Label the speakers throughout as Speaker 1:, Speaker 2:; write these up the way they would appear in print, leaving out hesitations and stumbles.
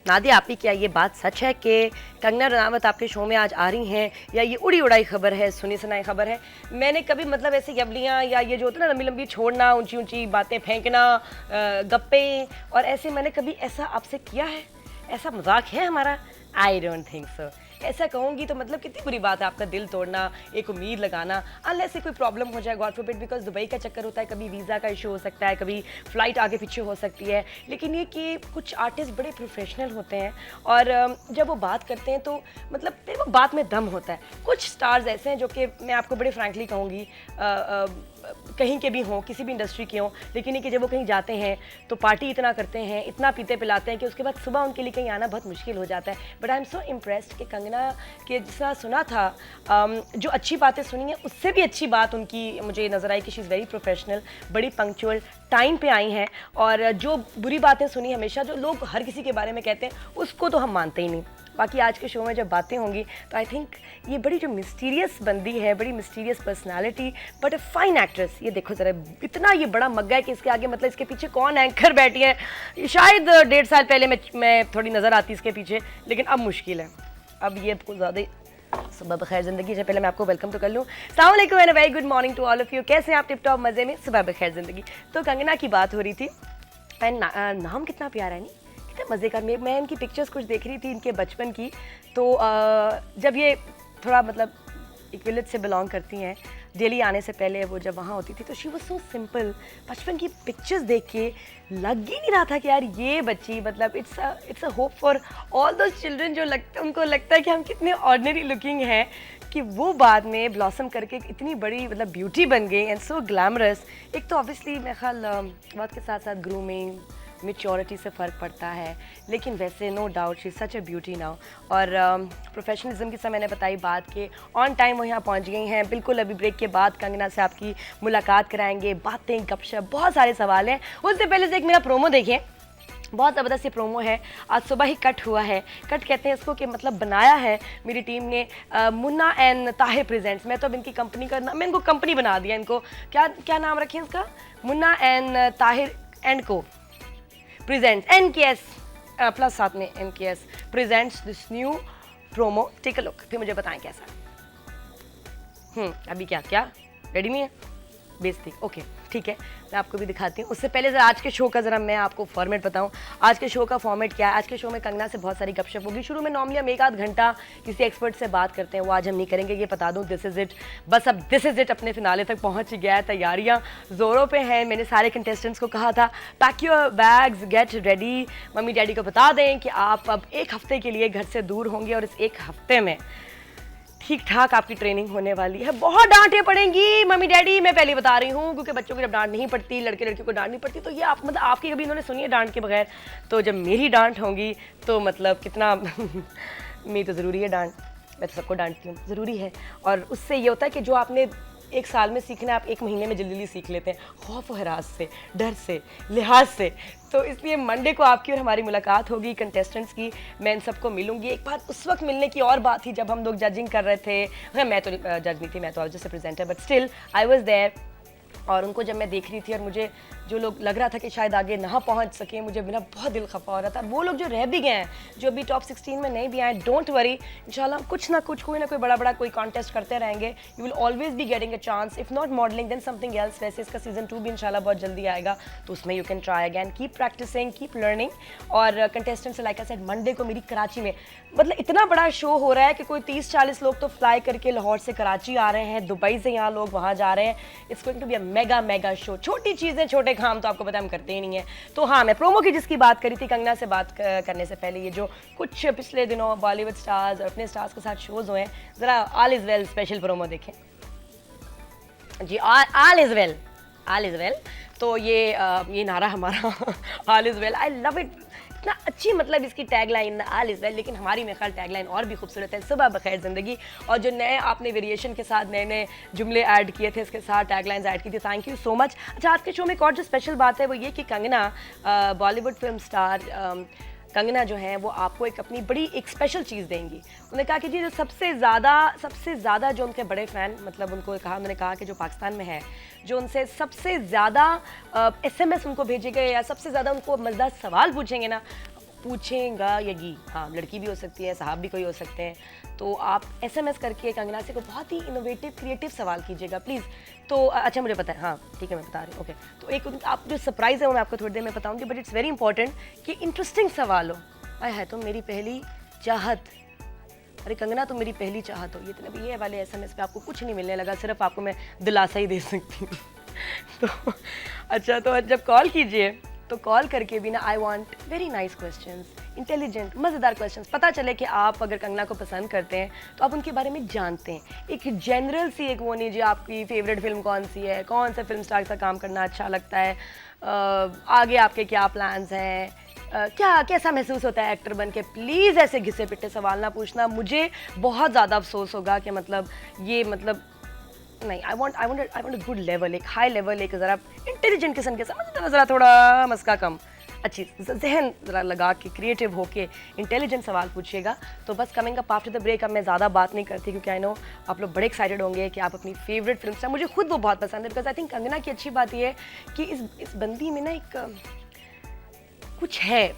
Speaker 1: नादिया आप ही क्या ये बात सच है कि कंगना रनावत आपके शो में आज आ रही हैं, या ये उड़ी उड़ाई खबर है, सुनी सुनाई खबर है? मैंने कभी मतलब ऐसे यबलियाँ या ये जो होता है ना लंबी लंबी छोड़ना, ऊंची ऊंची बातें फेंकना, गप्पे और ऐसे, मैंने कभी ऐसा आपसे किया है? ऐसा मजाक है हमारा? I don't think so. ऐसा कहूँगी तो मतलब कितनी बुरी बात है आपका दिल तोड़ना, एक उम्मीद लगाना, अनलेस से कोई प्रॉब्लम हो जाए, गॉड फॉरबिड, बिकॉज दुबई का चक्कर होता है, कभी वीज़ा का इशू हो सकता है, कभी फ़्लाइट आगे पीछे हो सकती है। लेकिन ये कि कुछ आर्टिस्ट बड़े प्रोफेशनल होते हैं और जब वो बात करते हैं तो मतलब वो बात में दम होता है। कुछ स्टार्स ऐसे हैं जो कि मैं आपको बड़े फ्रैंकली कहूँगी, कहीं के भी हों, किसी भी इंडस्ट्री के हों, लेकिन ये कि जब वो कहीं जाते हैं तो पार्टी इतना करते हैं, इतना पीते पिलाते हैं कि उसके बाद सुबह उनके लिए कहीं आना बहुत मुश्किल हो जाता है। But I am so impressed कि कंगना के जिसका सुना था, जो अच्छी बातें सुनी हैं उससे भी अच्छी बात उनकी मुझे नज़र आई कि शी इज़ वेरी प्रोफेशनल, बड़ी पंक्चुअल, टाइम पे आई हैं। और जो बुरी बातें सुनी हमेशा, जो लोग हर किसी के बारे में कहते हैं, उसको तो हम मानते ही नहीं। बाकी आज के शो में जब बातें होंगी तो आई थिंक ये बड़ी जो मिस्टीरियस बंदी है, बड़ी mysterious personality, but a fine actress. ये देखो ज़रा, इतना ये बड़ा मग्गा है कि इसके आगे मतलब इसके पीछे कौन एंकर बैठी है। शायद 1.5 साल पहले मैं थोड़ी नज़र आती इसके पीछे, लेकिन अब मुश्किल है। अब ये कुछ ज़्यादा। सुबह बखैर ज़िंदगी से पहले मैं आपको वेलकम तो कर लूँ। अस्सलाम वालेकुम and very good morning to all of you. कैसे हैं आप? टिप टॉप मज़े में। सुबह बखैर ज़िंदगी। तो कंगना की बात हो रही थी एंड नाम कितना प्यारा है, नहीं? कितना मज़े का। मैं इनकी पिक्चर्स कुछ देख रही थी इनके बचपन की, तो जब ये थोड़ा मतलब एक विलेज से बिलोंग करती हैं, दिल्ली आने से पहले वो जब वहाँ होती थी तो शी वाज सो सिंपल। बचपन की पिक्चर्स देख के लग ही नहीं रहा था कि यार ये बच्ची मतलब it's a hope for all those children जो उनको लगता है कि हम कितने ऑर्डिनरी लुकिंग हैं, कि वो बाद में ब्लॉसम करके इतनी बड़ी मतलब ब्यूटी बन गई एंड सो ग्लैमरस। एक तो ऑब्वियसली मेरे ख्याल वक्त के साथ साथ ग्रूमिंग, मेच्योरिटी से फ़र्क पड़ता है, लेकिन वैसे no doubt she such a beauty now. और प्रोफेशनलिज्म की समय मैंने बताई बात के ऑन टाइम वो यहाँ पहुँच गई हैं। बिल्कुल अभी ब्रेक के बाद कंगना से आपकी मुलाकात कराएंगे, बातें, गपशप, बहुत सारे सवाल हैं। उससे पहले से एक मेरा प्रोमो देखिए, बहुत ज़बरदस्त ये प्रोमो है, आज सुबह ही कट हुआ है। कट कहते हैं इसको कि मतलब बनाया है मेरी टीम ने, मुन्ना एंड ताहिर प्रेजेंट्स। मैं तो अब इनकी कंपनी का नाम, मैं इनको कंपनी बना दिया। इनको क्या नाम रखें इसका? Munna and Tahir and co presents NKS plus साथ में NKS presents this new promo. Take a look, फिर मुझे बताएं कैसा। अभी क्या रेडी नहीं है? बेइज्जती, ओके ठीक है, मैं आपको भी दिखाती हूँ। उससे पहले ज़रा आज के शो का ज़रा मैं आपको फॉर्मेट बताऊँ। आज के शो का फॉर्मेट क्या है? आज के शो में कंगना से बहुत सारी गपशप होगी। शुरू में नॉर्मली हम 1 आध घंटा किसी एक्सपर्ट से बात करते हैं, वो आज हम नहीं करेंगे, ये बता दूँ। दिस इज़ इट, बस अब दिस इज़ इट अपने फिनाले तक पहुँच गया है। तैयारियाँ ज़ोरों पे हैं। मैंने सारे कंटेस्टेंट्स को कहा था pack your bags, get ready. Mummy daddy को बता दें कि आप अब 1 हफ्ते के लिए घर से दूर होंगे और इस 1 हफ्ते में ठीक ठाक आपकी ट्रेनिंग होने वाली है। बहुत डांटें पड़ेंगी मम्मी डैडी, मैं पहले बता रही हूँ, क्योंकि बच्चों को जब डांट नहीं पड़ती, लड़के लड़कियों को डांट नहीं पड़ती, तो ये आप मतलब आपकी कभी इन्होंने सुनी है डांट के बगैर? तो जब मेरी डांट होंगी तो मतलब कितना मेरी तो ज़रूरी है डांट, मैं तो सबको डांटती हूँ, ज़रूरी है। और उससे ये होता है कि जो आपने 1 साल में सीखना है, आप 1 महीने में जल्दी सीख लेते हैं, खौफ व हरास से, डर से, लिहाज से। तो इसलिए मंडे को आपकी और हमारी मुलाकात होगी कंटेस्टेंट्स की। मैं इन सबको मिलूंगी। एक बात उस वक्त मिलने की और बात थी जब हम लोग जजिंग कर रहे थे। मैं तो जज नहीं थी, मैं तो जैसे presenter, but still I was there. और उनको जब मैं देख रही थी और मुझे जो लोग लग रहा था कि शायद आगे ना पहुंच सके, मुझे मेरा बहुत दिल खफा हो रहा था। वो लोग जो रह भी गए हैं, जो अभी टॉप 16 में नहीं भी आए, डोंट वरी, इंशाल्लाह कुछ ना कुछ, कोई ना कोई बड़ा कोई कॉन्टेस्ट करते रहेंगे। You will always be getting a chance, if not modelling then something else. वैसे इसका सीजन 2 भी इंशाल्लाह बहुत जल्दी आएगा, तो उसमें you can try again, keep practicing, keep learning. और contestants like I said, Monday को मेरी कराची में मतलब इतना बड़ा शो हो रहा है कि कोई 30-40 लोग तो फ्लाई करके लाहौर से कराची आ रहे हैं, दुबई से यहाँ लोग वहाँ जा रहे हैं। It's going to be a mega show. छोटी चीज़ें, छोटे काम तो आपको पता हम करते ही नहीं है। तो हाँ, मैं प्रोमो की जिसकी बात करी थी, कंगना से बात करने से पहले, ये जो कुछ पिछले दिनों बॉलीवुड स्टार्स और अपने स्टार्स के साथ शोज हुए हैं, ज़रा all is well special promo देखें जी। All is well, all is well. तो ये नारा हमारा all is well, I love it. इतना अच्छी मतलब इसकी टैगलाइन ऑल इज़ वेल, लेकिन हमारी मेरे ख्याल टैगलाइन और भी खूबसूरत है, सुबह बखैर ज़िंदगी। और जो नए आपने वेरिएशन के साथ नए जुमले ऐड किए थे, इसके साथ टैगलाइंस ऐड की थी, थैंक यू सो मच। अच्छा, आज के शो में एक और जो स्पेशल बात है वो ये कि कंगना, बॉलीवुड फिल्म स्टार कंगना जो है वो आपको अपनी बड़ी एक स्पेशल चीज़ देंगी। उन्होंने कहा कि जी जो सबसे ज़्यादा जो उनके बड़े फ़ैन, मतलब उन्होंने कहा कि जो पाकिस्तान में है, जो उनसे सबसे ज़्यादा SMS उनको भेजे गए या सबसे ज़्यादा उनको मज़ेदार सवाल पूछेंगे ना, पूछेगा यगी, हाँ लड़की भी हो सकती है, साहब भी कोई हो सकते हैं, तो आप SMS करके कंगना से को बहुत ही इनोवेटिव क्रिएटिव सवाल कीजिएगा प्लीज़। तो अच्छा मुझे पता है, हाँ ठीक है मैं बता रही हूँ, ओके। तो एक आप जो सरप्राइज़ है वो मैं आपको थोड़ी देर में बताऊँगी, बट इट्स वेरी इंपॉर्टेंट कि इंटरेस्टिंग सवाल हो। आय है तो मेरी पहली चाहत, अरे कंगना तो मेरी पहली चाहत हो, ये वाले SMS पे आपको कुछ नहीं मिलने लगा, सिर्फ आपको मैं दिलासा ही दे सकती हूँ। तो अच्छा, तो जब कॉल कीजिए तो कॉल करके भी ना, I want very nice questions, intelligent मज़ेदार क्वेश्चंस, पता चले कि आप अगर कंगना को पसंद करते हैं तो आप उनके बारे में जानते हैं। एक जनरल सी एक वो नहीं जी आपकी फेवरेट फिल्म कौन सी है, कौन सा फिल्म स्टार का काम करना अच्छा लगता है, आगे आपके क्या प्लान्स हैं, क्या कैसा महसूस होता है एक्टर बन के। प्लीज़ ऐसे घिसे पिटे सवाल ना पूछना, मुझे बहुत ज़्यादा अफसोस होगा कि मतलब ये मतलब नहीं। I want a good level, एक हाई लेवल, एक ज़रा इंटेलिजेंट किस्म के, समझ ज़रा थोड़ा मस्का कम, अच्छी जहन ज़रा लगा के क्रिएटिव होके इंटेलिजेंट सवाल पूछिएगा। तो बस coming up after the break, अब मैं ज़्यादा बात नहीं करती क्योंकि आई नो आप लोग बड़े एक्साइटेड होंगे कि आप अपनी फेवरेट फिल्म से, मुझे खुद वो बहुत पसंद है, बिकॉज आई थिंक कंगना की अच्छी बात ये है कि इस बंदी में ना एक कुछ है,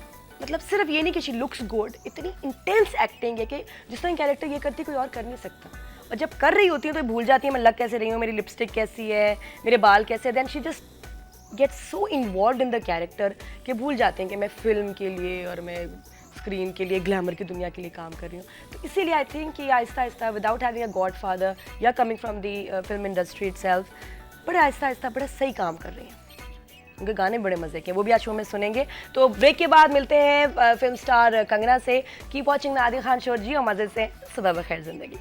Speaker 1: मतलब सिर्फ ये नहीं कि शी लुक्स गुड, इतनी इंटेंस एक्टिंग है कि जिस तरह कैरेक्टर ये करती कोई और कर नहीं सकता। और जब कर रही होती है तो भूल जाती है मैं लग कैसे रही हूँ, मेरी लिपस्टिक कैसी है, मेरे बाल कैसे, then she just get so involve in the character कि भूल जाते हैं कि मैं फिल्म के लिए और मैं स्क्रीन के लिए, ग्लैमर की दुनिया के लिए काम कर रही हूँ। तो इसीलिए आई थिंक कि आहिस्ता आहिस्ता, without having a godfather या coming from the film industry itself, बड़े आहिस्ता आहिस्ता बड़ा सही काम कर रही हैं। उनके गाने बड़े मज़े के, वो भी आज शो में सुनेंगे। तो ब्रेक के बाद मिलते हैं फिल्म स्टार कंगना से। Keep watching Nadir Khan show ji, और मज़े से सुबह बखैर ज़िंदगी।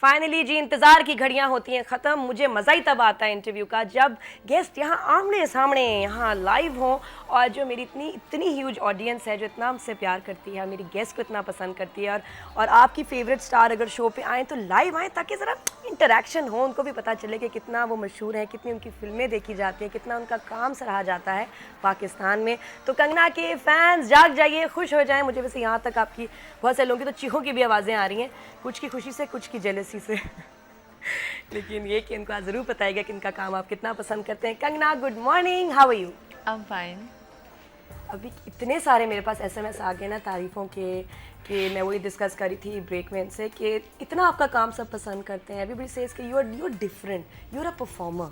Speaker 1: फाइनली जी, इंतज़ार की घड़ियां होती हैं ख़त्म। मुझे मज़ा ही तब आता है इंटरव्यू का जब गेस्ट यहाँ आमने सामने यहाँ लाइव हों, और जो मेरी इतनी ह्यूज ऑडियंस है जो इतना हमसे प्यार करती है, मेरी गेस्ट को इतना पसंद करती है, और आपकी फेवरेट स्टार अगर शो पे आएँ तो लाइव आएँ ताकि ज़रा इंटरेक्शन हो, उनको भी पता चले कि कितना वो मशहूर है, कितनी उनकी फिल्में देखी जाती हैं, कितना उनका काम सराहा जाता है पाकिस्तान में। तो कंगना के फैंस जाग जाइए, खुश हो जाएँ। मुझे वैसे यहाँ तक आपकी बहुत से लोगों की तो चीखों की भी आवाज़ें आ रही हैं, कुछ की खुशी से, कुछ की जेलसी से। लेकिन ये कि इनको आज ज़रूर बताएगा कि इनका काम आप कितना पसंद करते हैं। Kangana, good morning, how are you?
Speaker 2: I am fine.
Speaker 1: अभी इतने सारे मेरे पास SMS आ गए ना तारीफ़ों के, कि मैं वही डिस्कस करी थी ब्रेक में इनसे कि इतना आपका काम सब पसंद करते हैं। एवरीबॉडी सेज कि you are different, you are a performer.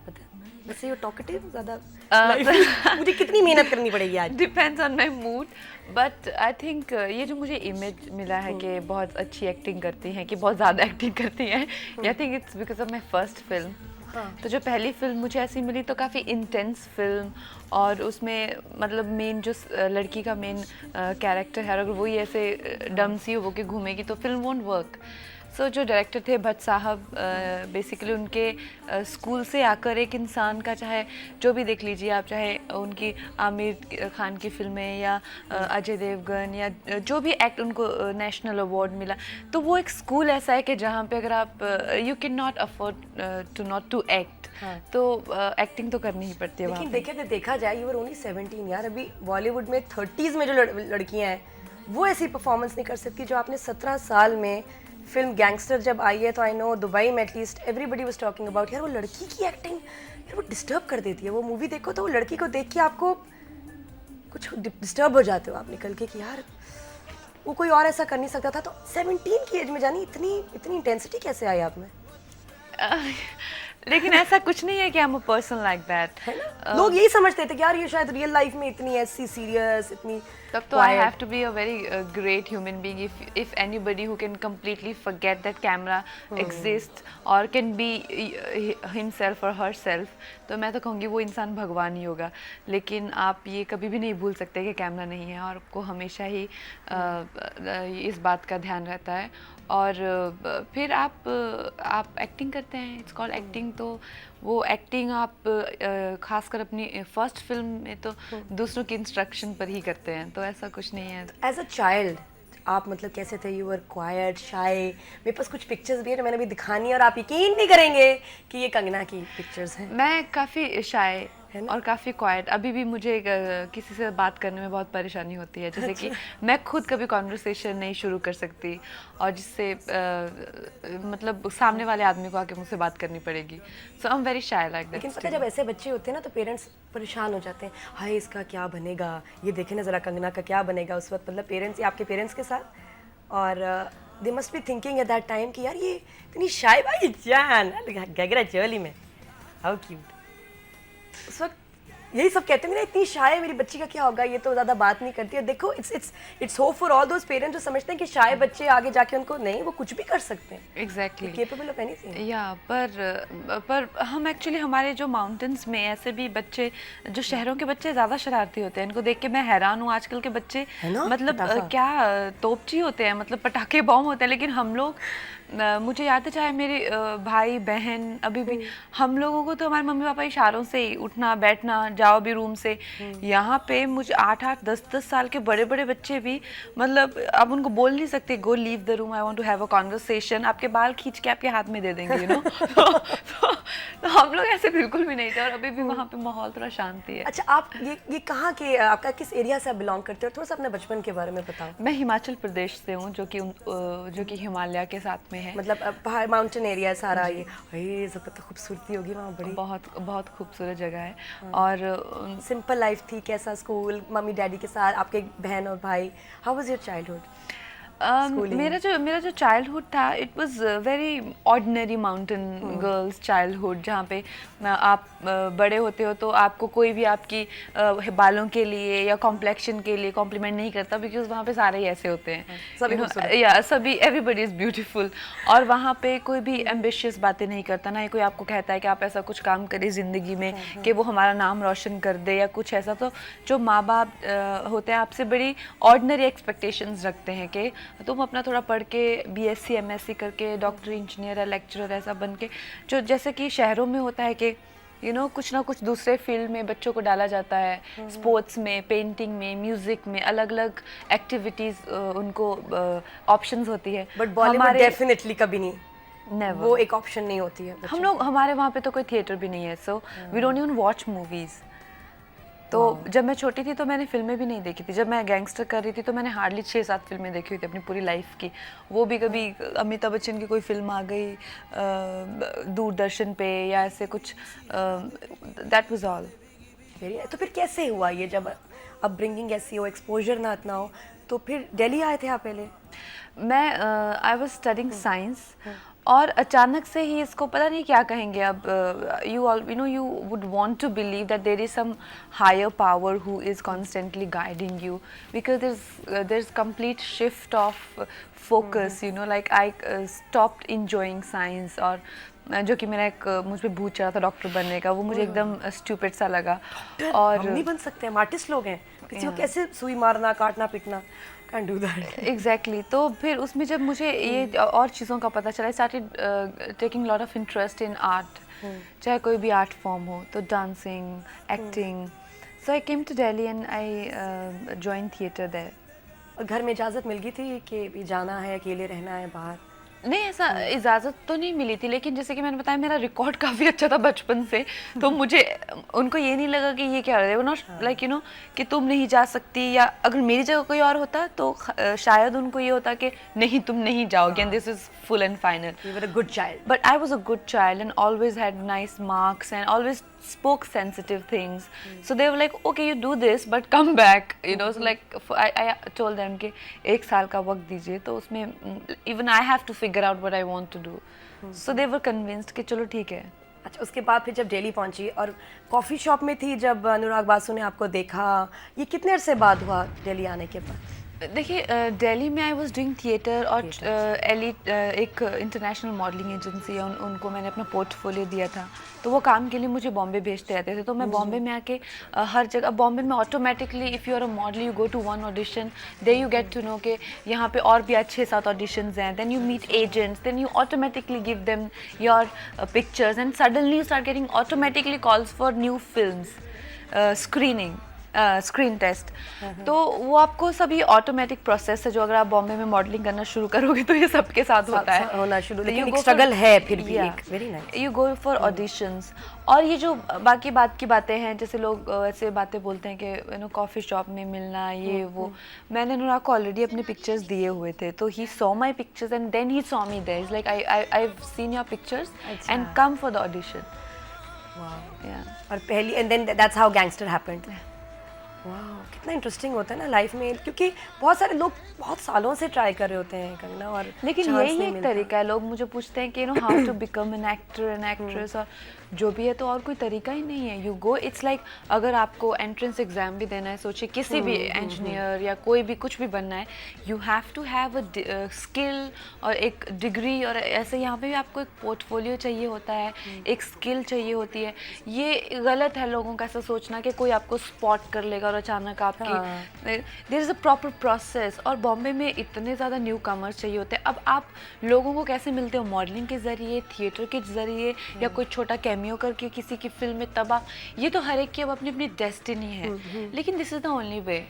Speaker 1: पता है वैसे यू टॉकेटिव ज़्यादा, मुझे कितनी मेहनत करनी पड़ेगी आज?
Speaker 2: Depends on my mood, but I think ये जो मुझे इमेज मिला है कि बहुत अच्छी एक्टिंग करती हैं, कि बहुत ज़्यादा एक्टिंग करती हैं, I think it's because of my first film. तो जो पहली फिल्म मुझे ऐसी मिली तो काफ़ी इंटेंस फिल्म, और उसमें मतलब मेन जो लड़की का मेन कैरेक्टर है, अगर वही ऐसे डम सी हो के घूमेगी तो फिल्म वोंट वर्क। सो जो डायरेक्टर थे भट्ट साहब, बेसिकली उनके स्कूल से आकर एक इंसान का, चाहे जो भी देख लीजिए आप, चाहे उनकी आमिर खान की फिल्में या अजय देवगन या जो भी एक्ट उनको नेशनल अवार्ड मिला, तो वो एक स्कूल ऐसा है कि जहाँ पे अगर आप you can not afford to not to act, तो एक्टिंग तो करनी ही पड़ती है।
Speaker 1: लेकिन देखा जाए यू वर ओनली 17 यार, अभी बॉलीवुड में 30s में जो लड़कियाँ हैं वो ऐसी परफॉर्मेंस नहीं कर सकती जो आपने 17 साल में। फिल्म गैंगस्टर जब आई है तो आई नो दुबई में at least everybody was talking about, यार वो लड़की की एक्टिंग यार वो डिस्टर्ब कर देती है। वो मूवी देखो तो वो लड़की को देख के आपको कुछ डिस्टर्ब हो जाते हो आप निकल के कि यार वो कोई और ऐसा कर नहीं सकता था। तो 17 की एज में जानी इतनी इंटेंसिटी कैसे आई आप में?
Speaker 2: लेकिन ऐसा कुछ नहीं है कि I'm a person like that.
Speaker 1: लोग यही समझते थे कि यार ये शायद रियल लाइफ में इतनी ऐसी सीरियस, इतनी
Speaker 2: तब तो I have to be a very great human being if anybody who can completely forget that camera exists or can be himself or herself, तो मैं तो कहूँगी वो इंसान भगवान ही होगा। लेकिन आप ये कभी भी नहीं भूल सकते कि कैमरा नहीं है, और आपको हमेशा ही इस बात का ध्यान रहता है। और फिर आप एक्टिंग करते हैं, इट्स कॉल्ड एक्टिंग। तो वो एक्टिंग आप खासकर अपनी फर्स्ट फिल्म में तो दूसरों की इंस्ट्रक्शन पर ही करते हैं, तो ऐसा कुछ नहीं है।
Speaker 1: एज अ चाइल्ड आप मतलब कैसे थे? यू वर क्वाइट, शाय? मेरे पास कुछ पिक्चर्स भी है जो मैंने अभी दिखानी है और आप यकीन नहीं करेंगे कि ये कंगना की पिक्चर्स हैं।
Speaker 2: मैं काफ़ी शाय
Speaker 1: है ना?
Speaker 2: और काफ़ी क्वाइट, अभी भी मुझे किसी से बात करने में बहुत परेशानी होती है, जैसे कि मैं खुद कभी कॉन्वर्सेशन नहीं शुरू कर सकती और जिससे मतलब सामने वाले आदमी को आके मुझसे बात करनी पड़ेगी। So I am very shy like that.
Speaker 1: लेकिन पता है जब ऐसे बच्चे होते हैं ना तो पेरेंट्स परेशान हो जाते हैं, हाय इसका क्या बनेगा, ये देखे ना ज़रा कंगना का क्या बनेगा उस वक्त, मतलब पेरेंट्स या आपके पेरेंट्स के साथ। और they must be thinking at that time कि यार ये इतनी शाय भाई जान गगरा चोली में, हाउ क्यूट। उस वक्त यही सब कहते हैं ना, इतनी शाय है मेरी बच्ची का क्या होगा, ये तो ज़्यादा बात नहीं करती है। देखो it's hope for all those parents जो समझते हैं कि शाय बच्चे आगे जाके उनको नहीं, वो कुछ भी कर सकते हैं,
Speaker 2: एग्जैक्टली
Speaker 1: केपेबल ऑफ एनीथिंग।
Speaker 2: या पर हम एक्चुअली हमारे जो माउंटेन्स में ऐसे भी बच्चे, जो शहरों के बच्चे ज़्यादा शरारती होते हैं, इनको देख के मैं हैरान हूँ आजकल के बच्चे,
Speaker 1: है ना?
Speaker 2: मतलब
Speaker 1: पटाखा।
Speaker 2: क्या तोपची होते हैं, मतलब पटाखे बॉम्ब होते हैं। लेकिन हम लोग मुझे याद है, चाहे मेरे भाई बहन, अभी भी हम लोगों को तो हमारे मम्मी पापा इशारों से ही उठना बैठना, जाओ भी रूम से। यहाँ पे मुझे 8-8 10-10 साल के बड़े बड़े बच्चे भी, मतलब आप उनको बोल नहीं सकते go leave the room, I want to have a conversation, आपके बाल खींच के आपके हाथ में दे देंगे, यू नो। तो हम लोग ऐसे बिल्कुल भी नहीं थे और अभी भी वहाँ पे माहौल थोड़ा शांति है।
Speaker 1: अच्छा, आप ये कहाँ के, आपका किस एरिया से आप बिलोंग करते हो? थोड़ा सा अपने बचपन के बारे में बताओ।
Speaker 2: मैं हिमाचल प्रदेश से हूँ, जो कि हिमालय के साथ में है।
Speaker 1: मतलब पहाड़ माउंटेन एरिया है सारा ये सब तो खूबसूरती होगी वहाँ बड़ी।
Speaker 2: बहुत बहुत खूबसूरत जगह है। और
Speaker 1: सिंपल लाइफ थी, कैसा स्कूल, मम्मी डैडी के साथ, आपके बहन और भाई, हाउ वाज योर चाइल्डहुड?
Speaker 2: मेरा जो चाइल्डहुड था, it was very ordinary mountain girls childhood, जहाँ पे आप बड़े होते हो तो आपको कोई भी आपकी बालों के लिए या कॉम्प्लेक्शन के लिए कॉम्प्लीमेंट नहीं करता, बिकॉज वहाँ पे सारे ही ऐसे होते हैं,
Speaker 1: सभी खूबसूरत।
Speaker 2: या सभी, एवरीबडी इज़ ब्यूटीफुल। और वहाँ पे कोई भी एम्बिशियस बातें नहीं करता, ना ही कोई आपको कहता है कि आप ऐसा कुछ काम करें ज़िंदगी में कि वो हमारा नाम रोशन कर दे या कुछ ऐसा। तो जो माँ बाप होते हैं आपसे बड़ी ऑर्डिनरी एक्सपेक्टेशंस रखते हैं कि तुम अपना थोड़ा पढ़ के बीएससी एमएससी करके डॉक्टर इंजीनियर या लेक्चरर ऐसा बन के, जो जैसे कि शहरों में होता है कि कुछ ना कुछ दूसरे फील्ड में बच्चों को डाला जाता है, स्पोर्ट्स में, पेंटिंग में, म्यूजिक में, अलग अलग एक्टिविटीज़ उनको ऑप्शंस होती है।
Speaker 1: बट बॉलीवुड डेफिनेटली कभी नहीं,
Speaker 2: नेवर,
Speaker 1: वो एक ऑप्शन नहीं होती है।
Speaker 2: हम लोग, हमारे वहाँ पे तो कोई थिएटर भी नहीं है, so we don't even watch movies. तो जब मैं छोटी थी तो मैंने फिल्में भी नहीं देखी थी। जब मैं गैंगस्टर कर रही थी तो मैंने हार्डली 6-7 फिल्में देखी हुई थी अपनी पूरी लाइफ की। वो भी कभी अमिताभ बच्चन की कोई फिल्म आ गई दूरदर्शन पे या ऐसे कुछ, दैट वाज ऑल।
Speaker 1: तो फिर कैसे हुआ ये, जब अपब्रिंगिंग ऐसी हो, एक्सपोजर ना इतना हो, तो फिर दिल्ली आए थे आप पहले?
Speaker 2: मैं आई वाज स्टडिंग साइंस और अचानक से ही इसको पता नहीं क्या कहेंगे अब, you would want to believe that there is some higher power who is constantly guiding you, because there is complete shift of focus, like I stopped enjoying science. और जो कि मेरा एक मुझ पे भूत चढ़ा था डॉक्टर बनने का, वो मुझे एकदम स्टूपिड सा लगा। और
Speaker 1: हम नहीं बन सकते, हम आर्टिस्ट लोग हैं, किसी को कैसे सुई मारना, काटना पीटना, can't do that।
Speaker 2: एग्जैक्टली तो फिर उसमें जब मुझे ये और चीज़ों का पता चला, started taking lot of interest in art, चाहे कोई भी आर्ट फॉर्म हो, तो dancing, acting. So I came to Delhi and I join theatre there.
Speaker 1: और घर में इजाज़त मिल गई थी कि भी जाना है, अकेले रहना है बाहर?
Speaker 2: नहीं, ऐसा इजाज़त तो नहीं मिली थी, लेकिन जैसे कि मैंने बताया मेरा रिकॉर्ड काफ़ी अच्छा था बचपन से, तो मुझे उनको ये नहीं लगा कि ये क्या है, वो नॉट लाइक कि तुम नहीं जा सकती, या अगर मेरी जगह कोई और होता तो शायद उनको ये होता कि नहीं तुम नहीं जाओगे, and this is full and final.
Speaker 1: You were a good child।
Speaker 2: But I was a good child and always had nice marks and always spoke sensitive things. So they were like, okay, you do this, but come back. So like I told them कि 1 साल का वक्त दीजिए, तो उसमें even I have to figure out what I want to do. So they were convinced कि चलो ठीक है।
Speaker 1: अच्छा, उसके बाद फिर जब दिल्ली पहुंची और कॉफ़ी शॉप में थी जब अनुराग बासु ने आपको देखा, ये कितने अरसे बाद हुआ दिल्ली आने के बाद?
Speaker 2: देखिए, दिल्ली में आई वाज डूइंग थिएटर और एक इंटरनेशनल मॉडलिंग एजेंसी है, उनको मैंने अपना पोर्टफोलियो दिया था, तो वो काम के लिए मुझे बॉम्बे भेजते रहते थे। तो मैं बॉम्बे में आके हर जगह, बॉम्बे में automatically if you are a model you go to one audition, they you get to know के यहाँ पे और भी 6-7 ऑडिशंस हैं, then you meet agents, then you automatically give them your pictures and suddenly you start getting automatically calls for new films, screening, screen test. तो वो आपको सभी ऑटोमेटिक प्रोसेस है, जो अगर आप बॉम्बे में मॉडलिंग करना शुरू करोगे तो ये सबके साथ होता है,
Speaker 1: होना शुरू,
Speaker 2: तो
Speaker 1: लेकिन
Speaker 2: you
Speaker 1: एक
Speaker 2: go
Speaker 1: स्ट्रगल
Speaker 2: for-
Speaker 1: है फिर भी
Speaker 2: Yeah.
Speaker 1: एक very nice.
Speaker 2: You go for auditions. और ये जो बाकी बात की बातें हैं, जैसे लोग ऐसे बातें बोलते हैं कि यू नो कॉफ़ी शॉप में मिलना ये वो, मैंने अनुराग को ऑलरेडी अपने पिक्चर्स दिए हुए थे, तो he saw my pictures and then he saw me there, is like I have seen your pictures and come for the audition.
Speaker 1: और पहली and then that's how gangster happened. वाह, कितना इंटरेस्टिंग होता है ना लाइफ में, क्योंकि बहुत सारे लोग बहुत सालों से ट्राई कर रहे होते हैं कंगना, और
Speaker 2: लेकिन
Speaker 1: chance
Speaker 2: यही
Speaker 1: नहीं
Speaker 2: एक
Speaker 1: मिलता।
Speaker 2: तरीका है। लोग मुझे पूछते हैं कि you know how to become an actor an actress, और जो भी है, तो और कोई तरीका ही नहीं है। यू गो, इट्स लाइक अगर आपको एंट्रेंस एग्जाम भी देना है, सोचिए किसी भी इंजीनियर या कोई भी कुछ भी बनना है, you have to have a skill और एक डिग्री, और ऐसे यहाँ पे भी आपको एक पोर्टफोलियो चाहिए होता है, एक स्किल चाहिए होती है। ये गलत है लोगों का ऐसा सोचना कि कोई आपको स्पॉट कर लेगा और अचानक आपकी, there is a proper process. और बॉम्बे में इतने ज़्यादा न्यू कमर्स चाहिए होते हैं। अब आप लोगों को कैसे मिलते हो? मॉडलिंग के ज़रिए, थिएटर के ज़रिए, या कोई छोटा कैमियो करके किसी की फिल्म में, तब आप, ये तो हर एक की अब अपनी अपनी डेस्टिनी है, लेकिन this is the only way.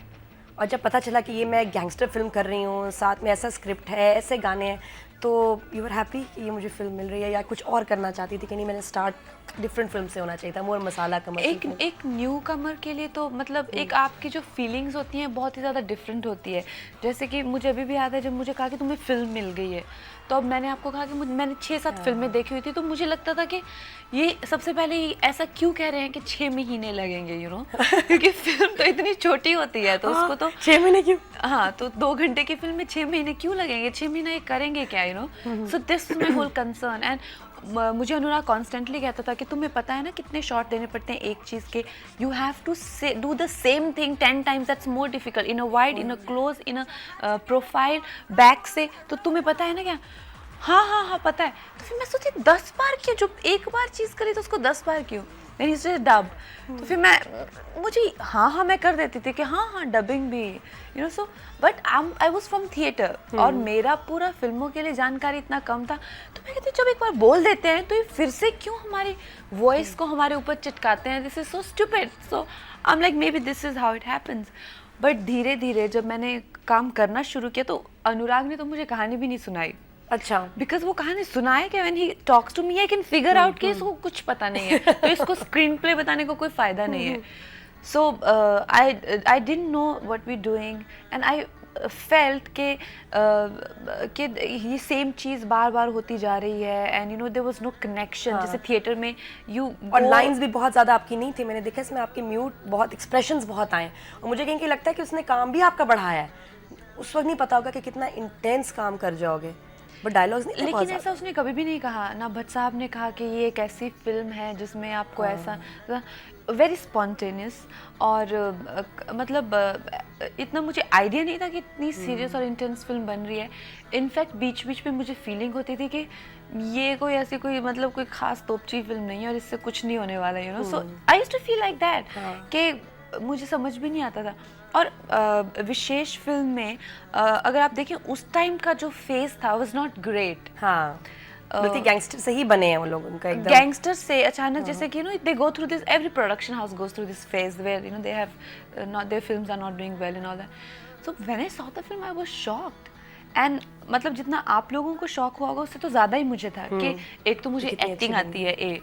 Speaker 1: और जब पता चला कि ये मैं गैंगस्टर फिल्म कर रही हूँ, साथ में ऐसा स्क्रिप्ट है, ऐसे गाने हैं, तो यू आर हैप्पी कि ये मुझे फिल्म मिल रही है, या कुछ और करना चाहती थी कि नहीं मैंने स्टार्ट डिफरेंट फिल्म से होना चाहिए था, मोर मसाला कमर्शियल?
Speaker 2: एक न्यू कमर के लिए तो मतलब एक आपकी जो फीलिंग्स होती हैं बहुत ही ज़्यादा डिफरेंट होती है। जैसे कि मुझे अभी भी याद है जब मुझे कहा कि तुम्हें फिल्म मिल गई है, तो अब मैंने आपको कहा कि मैंने 6-7 फिल्में देखी हुई थी, तो मुझे लगता था कि ये सबसे पहले ही ऐसा क्यों कह रहे हैं कि 6 महीने लगेंगे, यू नो क्योंकि फिल्म तो इतनी छोटी होती है, तो उसको तो
Speaker 1: 6 महीने क्यों?
Speaker 2: हाँ, तो 2 घंटे की फिल्म में 6 महीने क्यों लगेंगे? 6 महीने ये करेंगे क्या, you know? So this is my whole concern. And मुझे अनुराग कॉन्स्टेंटली कहता था कि तुम्हें पता है ना कितने शॉट देने पड़ते हैं एक चीज़ के, you have to do the same thing 10 times, that's more difficult, in a wide, in a close, in a profile, back से, तो तुम्हें पता है ना क्या? हाँ हाँ हाँ पता है। तो फिर मैं सोची 10 बार क्यों, जो एक बार चीज़ करी तो उसको 10 बार क्यों? नहीं, इसे डब। तो फिर मुझे हाँ मैं कर देती थी कि हाँ डबिंग भी, you know. So but I was from theatre, और मेरा पूरा फिल्मों के लिए जानकारी इतना कम था, तो मैं कहती जब एक बार बोल देते हैं तो ये फिर से क्यों हमारी वॉइस को हमारे ऊपर चिटकाते हैं? This is so stupid. So I am like may be this is how it happens. But धीरे धीरे जब मैंने काम करना शुरू किया, तो अनुराग ने तो मुझे कहानी भी नहीं सुनाई।
Speaker 1: अच्छा,
Speaker 2: बिकॉज वो कहानी सुनाए कि when he talks to me I can figure out कि इसको कुछ पता नहीं है, तो इसको स्क्रीन प्ले बताने को कोई फायदा नहीं है। So I didn't know what we doing, and I felt कि ये सेम चीज़ बार बार होती जा रही है, and you know there was no connection. जैसे थिएटर में यू,
Speaker 1: और लाइंस भी बहुत ज़्यादा आपकी नहीं थी, मैंने देखा इसमें आपके म्यूट बहुत, एक्सप्रेशंस बहुत आए, और मुझे कहीं कि लगता है कि उसने काम भी आपका बढ़ाया है। उस वक्त नहीं पता होगा कि कितना इंटेंस काम कर जाओगे, बट डायलॉग्स नहीं।
Speaker 2: लेकिन ऐसा उसने कभी भी नहीं कहा ना। भट्ट साहब ने कहा कि ये एक ऐसी फिल्म है जिसमें आपको ऐसा वेरी स्पॉन्टेनियस, और मतलब इतना मुझे आइडिया नहीं था कि इतनी सीरियस और इंटेंस फिल्म बन रही है। इनफैक्ट बीच बीच पे मुझे फीलिंग होती थी कि ये कोई ऐसी कोई मतलब कोई खास तोपची फिल्म नहीं है और इससे कुछ नहीं होने वाला, you know. So I used to feel like that कि मुझे समझ भी नहीं आता था। और विशेष फिल्म में अगर आप देखें उस टाइम का जो फेस था वाज नॉट ग्रेट।
Speaker 1: हाँ, बल्कि गैंगस्टर से ही बने हैं वो लोग, उनका एकदम
Speaker 2: गैंगस्टर से अचानक, जैसे कि you know they go through this, every production house goes through this phase where you know they have not, their films are not doing well and all that. So when I saw the film I was shocked, and मतलब जितना आप लोगों को शौक हुआ होगा उससे तो ज़्यादा ही मुझे था कि एक तो मुझे एक्टिंग आती है, ए,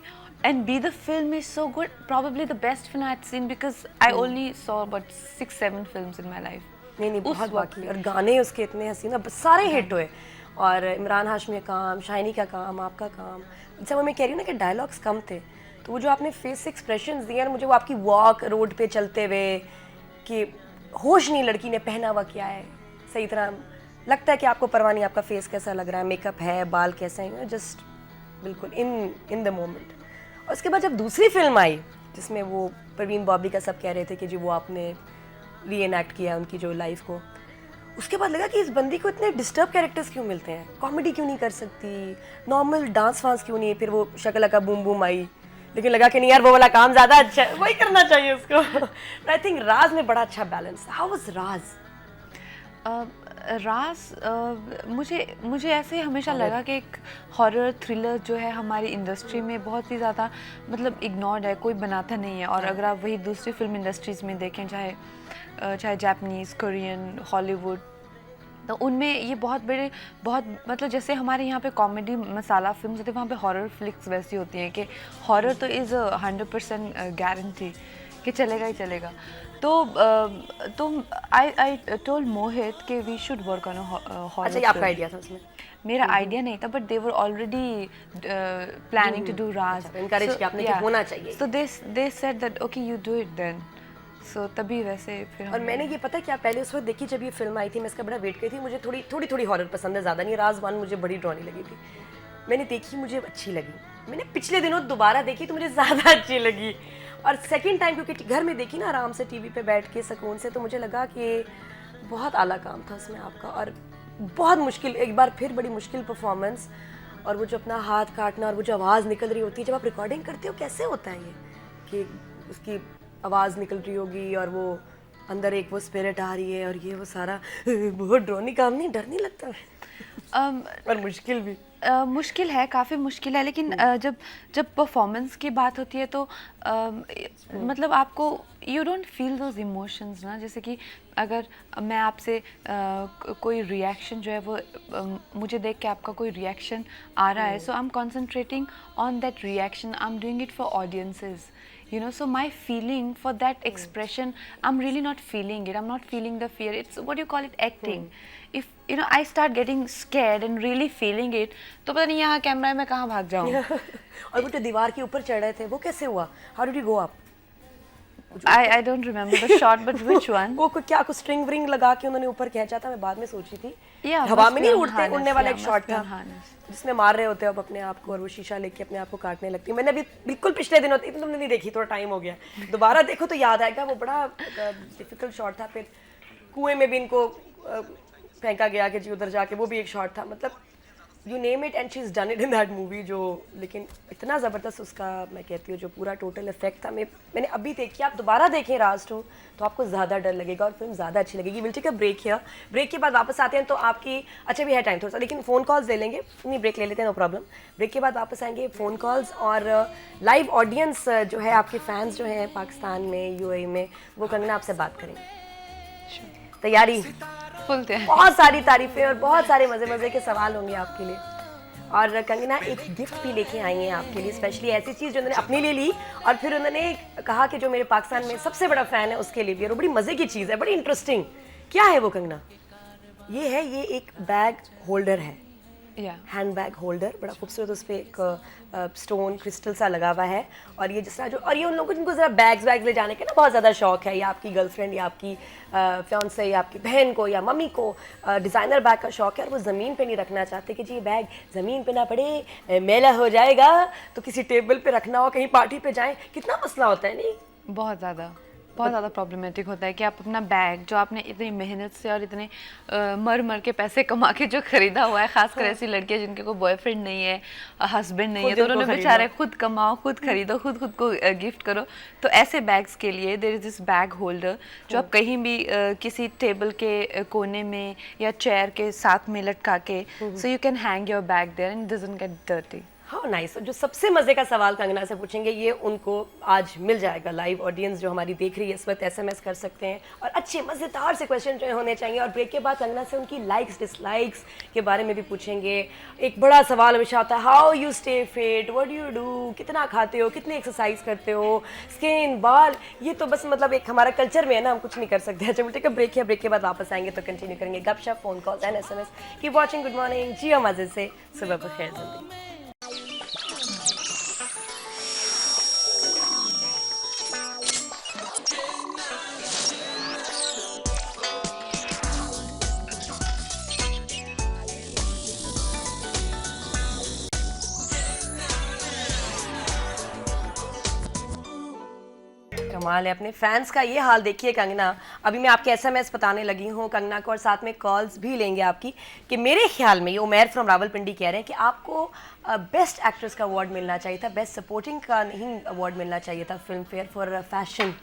Speaker 2: and B, the film is so good, probably the best film I had seen, because I only saw about 6-7 films in my life.
Speaker 1: नहीं बहुत बाकी, और गाने उसके इतने हसीन, सारे हिट हुए, और इमरान हाशमी का काम, शाइनी का काम, आपका काम। जब मैं कह रही हूँ ना कि डायलॉग्स कम थे, तो वो जो आपने फेस से एक्सप्रेशंस दिए, मुझे वो आपकी वॉक रोड पे चलते हुए, कि होश नहीं लड़की ने पहना हुआ क्या है, सही तरह लगता है कि आपको परवाह नहीं आपका फेस कैसा लग रहा है, मेकअप है, बाल कैसे हैं, जस्ट बिल्कुल इन द मोमेंट। और उसके बाद जब दूसरी फिल्म आई जिसमें वो परवीन बॉबी का सब कह रहे थे कि जी वो आपने रीएनैक्ट किया उनकी जो लाइफ को, उसके बाद लगा कि इस बंदी को इतने डिस्टर्ब कैरेक्टर्स क्यों मिलते हैं, कॉमेडी क्यों नहीं कर सकती, नॉर्मल डांस वांस क्यों नहीं। फिर वो शकला का बूम बूम आई, लेकिन लगा कि नहीं यार वो वाला काम ज़्यादा अच्छा है, वही करना चाहिए उसको। आई थिंक राज में बड़ा अच्छा बैलेंस। हाउ वाज राज?
Speaker 2: मुझे ऐसे हमेशा लगा कि एक हॉरर थ्रिलर जो है हमारी इंडस्ट्री में बहुत ही ज़्यादा मतलब इग्नोर्ड है, कोई बनाता नहीं है। और अगर आप वही दूसरी फिल्म इंडस्ट्रीज़ में देखें, चाहे जापानीज़, कोरियन, हॉलीवुड, तो उनमें ये बहुत मतलब जैसे हमारे यहाँ पे कॉमेडी मसाला फिल्म होती है, वहाँ पे हॉरर फ्लिक्स वैसी होती हैं कि हॉरर तो इज़ 100% गारंटी कि चलेगा ही चलेगा। तो आई टोल्ड मोहित कि we should work on horror.
Speaker 1: अच्छा, ये आपका आइडिया था उसमें?
Speaker 2: मेरा आइडिया नहीं था, but they were already planning to do Raj,
Speaker 1: encourage किया आपने कि होना चाहिए।
Speaker 2: So they said that okay you do it then. So तभी वैसे फिर
Speaker 1: और मैंने ये पता क्या पहले उस वक्त देखी जब ये फिल्म आई थी, मैं इसका बड़ा वेट करी थी। मुझे थोड़ी हॉरर पसंद है, ज़्यादा नहीं। राज 1 मुझे बड़ी ड्रॉनी लगी थी, मैंने देखी, मुझे अच्छी लगी। मैंने पिछले दिनों दोबारा देखी तो मुझे ज़्यादा अच्छी लगी। और सेकंड टाइम क्योंकि घर में देखी ना आराम से टीवी पे बैठ के सुकून से, तो मुझे लगा कि बहुत आला काम था उसमें आपका। और बहुत मुश्किल, एक बार फिर बड़ी मुश्किल परफॉर्मेंस। और वो जो अपना हाथ काटना और वो जो आवाज़ निकल रही होती है जब आप रिकॉर्डिंग करते हो, कैसे होता है ये कि उसकी आवाज़ निकल रही होगी और वो अंदर एक वो स्पिरिट आ रही है और ये वो सारा बहुत ड्रोनी काम। नहीं, डर नहीं लगता? और मुश्किल भी
Speaker 2: मुश्किल है, काफ़ी मुश्किल है। लेकिन जब परफॉर्मेंस की बात होती है तो मतलब आपको you don't feel those emotions ना। जैसे कि अगर मैं आपसे कोई रिएक्शन जो है वो मुझे देख के आपका कोई रिएक्शन आ रहा है, so I am concentrating on that reaction, I am doing it for audiences, you know, so my feeling for that expression, I'm really not feeling it, I'm not feeling the fear. It's what you call it, acting. If you know I start getting scared and really feeling it, तो पता नहीं यहाँ camera में कहाँ भाग जाऊँ।
Speaker 1: और वो जो दीवार के ऊपर चढ़ रहे थे वो कैसे हुआ? How did you go up?
Speaker 2: I don't remember the shot, but which one?
Speaker 1: वो क्या कुछ स्ट्रिंग व्रिंग लगा के उन्होंने ऊपर खींचा था, मैं बाद में सोची थी।
Speaker 2: Yeah,
Speaker 1: हवा
Speaker 2: must
Speaker 1: में
Speaker 2: be
Speaker 1: नहीं
Speaker 2: on
Speaker 1: उड़ते,
Speaker 2: harness,
Speaker 1: उड़ने वाला
Speaker 2: yeah,
Speaker 1: एक शॉट
Speaker 2: must be
Speaker 1: था
Speaker 2: on harness.
Speaker 1: जिसमें मार रहे होते हो आप अपने आप को और वो शीशा लेके अपने आप को काटने लगती है। मैंने अभी बिल्कुल पिछले दिनों, इतनी तुमने नहीं देखी, थोड़ा टाइम हो गया, दोबारा देखो तो याद आएगा। वो बड़ा डिफिकल्ट शॉट था। फिर कुएं में भी इनको फेंका गया कि जी उधर जाके, वो भी एक शॉट था। मतलब you name it and she is done it in that movie. जो लेकिन इतना ज़बरदस्त उसका, मैं कहती हूँ जो पूरा टोटल इफेक्ट था। मैंने अभी देखी, आप दोबारा देखें राज 2 तो आपको ज़्यादा डर लगेगा और फिल्म ज़्यादा अच्छी लगेगी। Will take a break here, break के बाद वापस आते हैं तो आपकी, अच्छा भी है टाइम थोड़ा सा, लेकिन फ़ोन कॉल्स ले लेंगे। नहीं, ब्रेक ले लेते हैं, नो प्रॉब्लम। ब्रेक के बाद वापस आएंगे, फ़ोन कॉल्स और लाइव ऑडियंस जो है, आपके फैंस जो हैं पाकिस्तान में, यूएई में, वो कंगना आपसे बात करेंगे। तैयारी
Speaker 2: फुल तैयारी,
Speaker 1: बहुत सारी तारीफें और बहुत सारे मज़े के सवाल होंगे आपके लिए। और कंगना एक गिफ्ट भी लेके आई हैं आपके लिए, स्पेशली ऐसी चीज़ जो उन्होंने अपने लिए ली और फिर उन्होंने कहा कि जो मेरे पाकिस्तान में सबसे बड़ा फ़ैन है उसके लिए भी। और वो बड़ी मज़े की चीज़ है, बड़ी इंटरेस्टिंग। क्या है वो कंगना? ये एक बैग होल्डर है, हैंड बैग होल्डर, बड़ा खूबसूरत। उस पर एक स्टोन क्रिस्टल सा लगा हुआ है। और ये जिस तरह जो, और ये उन लोगों जिनको ज़रा बैग्स ले जाने का ना बहुत ज़्यादा शौक है, या आपकी गर्लफ्रेंड या आपकी फियांसे या आपकी बहन को या मम्मी को डिज़ाइनर बैग का शौक है और वो ज़मीन पे नहीं रखना चाहते कि जी ये बैग ज़मीन पे ना पड़े, मैला हो जाएगा, तो किसी टेबल पे रखना हो, कहीं पार्टी पे जाएं, कितना मसला होता है। नहीं,
Speaker 2: बहुत ज़्यादा प्रॉब्लमेटिक होता है कि आप अपना बैग जो आपने इतनी मेहनत से और इतने मर के पैसे कमा के जो खरीदा हुआ है, खासकर ऐसी लड़कियां जिनके कोई बॉयफ्रेंड नहीं है, हस्बैंड नहीं है, तो उन्होंने बेचारे खुद कमाओ, खुद खरीदो, खुद को गिफ्ट करो। तो ऐसे बैग्स के लिए there is this bag holder जो आप कहीं भी किसी टेबल के कोने में या चेयर के साथ में लटका के, so you can hang your bag there and doesn't get dirty.
Speaker 1: हाँ, नाइस। जो सबसे मज़े का सवाल कंगना से पूछेंगे ये उनको आज मिल जाएगा। लाइव ऑडियंस जो हमारी देख रही है इस वक्त SMS कर सकते हैं और अच्छे मज़ेदार से क्वेश्चन जो होने चाहिए। और ब्रेक के बाद कंगना से उनकी लाइक्स डिसलाइक्स के बारे में भी पूछेंगे। एक बड़ा सवाल हमेशा आता है, how you stay fit, what do you do, कितना खाते हो, कितनी एक्सरसाइज करते हो, स्किन, बाल, ये तो बस मतलब एक हमारा कल्चर में है ना, हम कुछ नहीं कर सकते। अच्छा, बेटे का ब्रेक है, ब्रेक के बाद वापस आएंगे तो कंटिन्यू करेंगे गपशप, phone calls and SMS। Keep watching good morning, जियो मज़े से, सुबह पर खैर जिंदगी। कमाल है, अपने फैंस का ये हाल देखिए कंगना। अभी मैं आपके SMS बताने लगी हूँ कंगना को और साथ में कॉल्स भी लेंगे आपकी कि मेरे ख्याल में ये उमैर फ्रॉम रावलपिंडी कह रहे हैं कि आपको बेस्ट एक्ट्रेस का अवार्ड मिलना चाहिए था, बेस्ट सपोर्टिंग का नहीं अवार्ड मिलना चाहिए था फिल्म फेयर फॉर फैशन।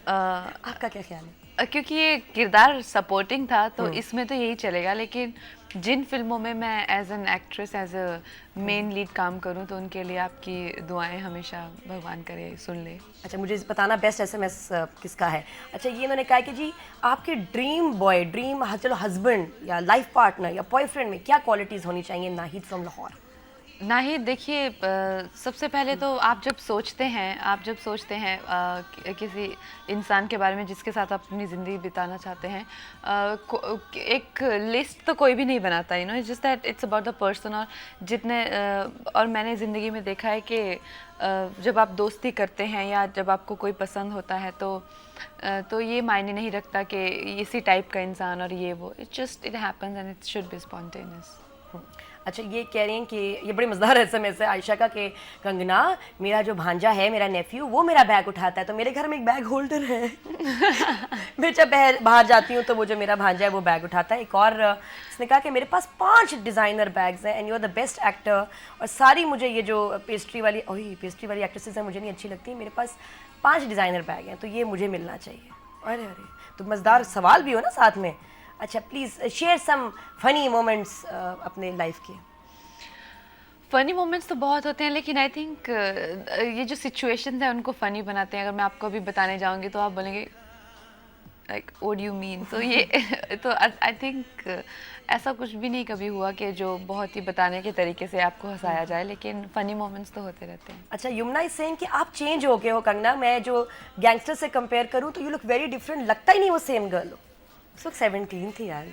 Speaker 1: आपका क्या ख्याल है?
Speaker 2: क्योंकि ये किरदार सपोर्टिंग था तो इसमें तो यही चलेगा, लेकिन जिन फिल्मों में मैं as an actress as a main lead काम करूं तो उनके लिए आपकी दुआएं हमेशा भगवान करे सुन ले।
Speaker 1: अच्छा, मुझे बताना बेस्ट एसएमएस किसका है। अच्छा, ये इन्होंने कहा कि जी आपके ड्रीम बॉय, ड्रीम चलो हस्बैंड या लाइफ पार्टनर या बॉयफ्रेंड में क्या क्वालिटीज़ होनी चाहिए नाहिद फ्रॉम लाहौर?
Speaker 2: नहीं देखिए, सबसे पहले तो आप जब सोचते हैं किसी इंसान के बारे में जिसके साथ आप अपनी ज़िंदगी बिताना चाहते हैं, एक लिस्ट तो कोई भी नहीं बनाता, you know, it's just that it's about the person. और और मैंने ज़िंदगी में देखा है कि जब आप दोस्ती करते हैं या जब आपको कोई पसंद होता है तो ये मायने नहीं रखता कि इसी टाइप का इंसान और ये वो, it happens and it should be spontaneous.
Speaker 1: अच्छा, ये कह रही हैं कि ये बड़ी मज़ेदार एसएमएस है आयशा का कि कंगना, मेरा जो भांजा है, मेरा नेफ्यू, वो मेरा बैग उठाता है तो मेरे घर में एक बैग होल्डर है। मैं जब बाहर जाती हूँ तो वो जो मेरा भांजा है वो बैग उठाता है। एक और इसने कहा कि मेरे पास 5 डिज़ाइनर बैग्स हैं and you are the best actor. और सारी मुझे ये जो पेस्ट्री वाली एक्ट्रेसेस हैं मुझे नहीं अच्छी लगती। मेरे पास 5 डिज़ाइनर बैग हैं तो ये मुझे मिलना चाहिए। अरे अरे, तो मज़ेदार सवाल भी हो ना साथ में। अच्छा, please share some funny moments अपने लाइफ के।
Speaker 2: फ़नी मोमेंट्स तो बहुत होते हैं, लेकिन आई थिंक ये जो सिचुएशंस हैं उनको फ़नी बनाते हैं। अगर मैं आपको अभी बताने जाऊंगी तो आप बोलेंगे like what do you mean. तो ये तो आई थिंक ऐसा कुछ भी नहीं कभी हुआ कि जो बहुत ही बताने के तरीके से आपको हंसाया जाए, लेकिन फ़नी मोमेंट्स तो होते रहते हैं।
Speaker 1: अच्छा, यमुना इज सेइंग कि आप चेंज हो गए हो कंगना। मैं जो गैंगस्टर से कंपेयर करूँ तो यू लुक वेरी डिफरेंट। लगता ही नहीं वो सेम गर्ल हो। उस वक्त 17 थी यार।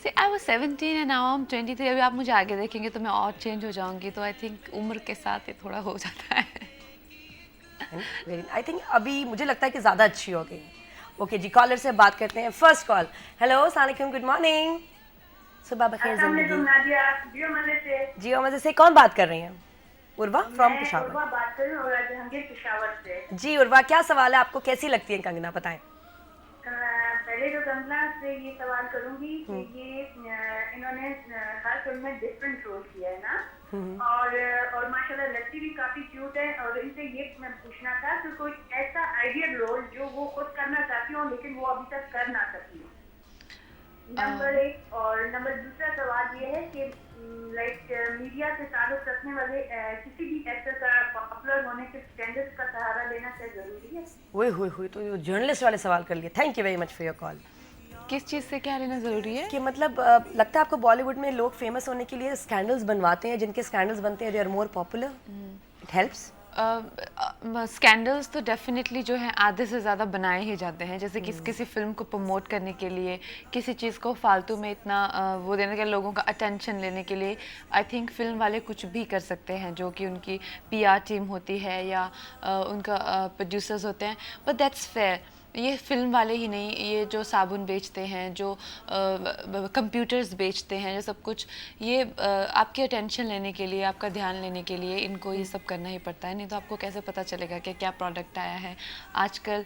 Speaker 2: See, I was 17 and now I'm 23। अभी आप मुझे आगे देखेंगे तो मैं और चेंज हो जाऊंगी, तो आई थिंक उम्र के साथ ये थोड़ा हो जाता है।
Speaker 1: आई थिंक अभी मुझे लगता है कि ज़्यादा अच्छी हो गई। ओके जी, कॉलर से बात करते हैं। First call. हेलो, अस्सलाम वालेकुम, गुड मॉर्निंग। सुबह बखैर जिंदगी। जियो मजे से कौन बात कर रही हैं? उर्वा फ्रॉम पेशावर।
Speaker 3: बात कर रही हूँ जहांगीर पेशावर से।
Speaker 1: जी उर्वा, क्या सवाल है आपको? कैसी लगती है कंगना, बताएं।
Speaker 3: पहले तो कंगना से ये सवाल करूंगी कि ये इन्होंने हर फिल्म में डिफरेंट रोल किया है ना, और माशाल्लाह लगती भी काफी क्यूट है। और इनसे ये मैं पूछना था कि कोई ऐसा आइडियल रोल जो वो खुद करना चाहती हो लेकिन वो अभी तक कर ना सकी हो, नंबर 1। और नंबर दूसरा सवाल ये है कि लाइक मीडिया से ताल्लुक रखने वाले किसी भी एक्टर का पॉपुलर होने के स्टैंडर्ड्स का सहारा लेना क्या जरूरी है?
Speaker 1: ओए होए होए, तो जर्नलिस्ट वाले सवाल कर लिए। Thank you very much for your call.
Speaker 2: किस चीज़ से क्या लेना ज़रूरी है?
Speaker 1: कि मतलब लगता है आपको बॉलीवुड में लोग फेमस होने के लिए स्कैंडल्स बनवाते हैं, जिनके स्कैंडल्स बनते हैं they are more popular, it helps.
Speaker 2: Scandals तो डेफिनेटली जो है आधे से ज़्यादा बनाए ही जाते हैं, जैसे कि किसी फिल्म को प्रमोट करने के लिए, किसी चीज़ को फालतू में इतना वो देने के, लोगों का अटेंशन लेने के लिए आई थिंक फिल्म वाले कुछ भी कर सकते हैं, जो कि उनकी पीआर टीम होती है या उनका प्रोड्यूसर्स होते हैं। But that's fair. ये फिल्म वाले ही नहीं, ये जो साबुन बेचते हैं, जो कंप्यूटर्स बेचते हैं, जो सब कुछ, ये आपकी अटेंशन लेने के लिए, आपका ध्यान लेने के लिए इनको ये सब करना ही पड़ता है। नहीं तो आपको कैसे पता चलेगा कि क्या प्रोडक्ट आया है। आजकल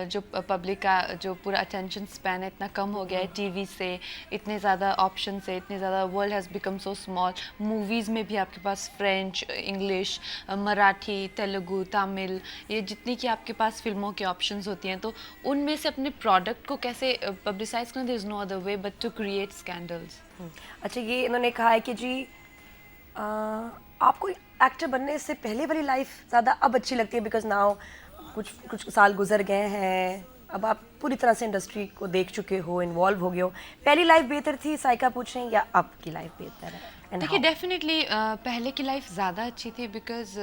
Speaker 2: जो पब्लिक का जो पूरा अटेंशन स्पैन है इतना कम हो गया है, टीवी से इतने ज़्यादा ऑप्शन से, इतने ज़्यादा, world has become so small. Movies में भी आपके पास फ्रेंच, इंग्लिश, मराठी, तेलुगु, तमिल, ये जितनी कि आपके पास फिल्मों के ऑप्शंस होती हैं, तो उनमें से अपने प्रोडक्ट को कैसे पब्लिसाइज करना, there is no other way but to create scandals.
Speaker 1: अच्छा, ये इन्होंने कहा है कि जी आपको एक्टर बनने से पहले वाली लाइफ ज़्यादा अब अच्छी लगती है, बिकॉज नाउ कुछ साल गुजर गए हैं, अब आप पूरी तरह से इंडस्ट्री को देख चुके हो, इन्वॉल्व हो गए हो। पहली लाइफ बेहतर थी, साइका पूछ रहे हैं, या अब की लाइफ बेहतर है?
Speaker 2: देखिए डेफिनेटली पहले की लाइफ ज़्यादा अच्छी थी, बिकॉज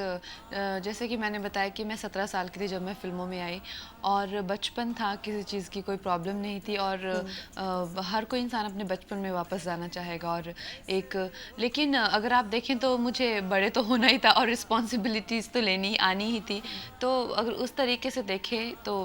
Speaker 2: जैसे कि मैंने बताया कि मैं 17 साल की थी जब मैं फिल्मों में आई, और बचपन था, किसी चीज़ की कोई प्रॉब्लम नहीं थी, और हर कोई इंसान अपने बचपन में वापस जाना चाहेगा। और लेकिन अगर आप देखें तो मुझे बड़े तो होना ही था और रिस्पॉन्सिबिलिटीज़ तो आनी ही थी। तो अगर उस तरीके से देखें तो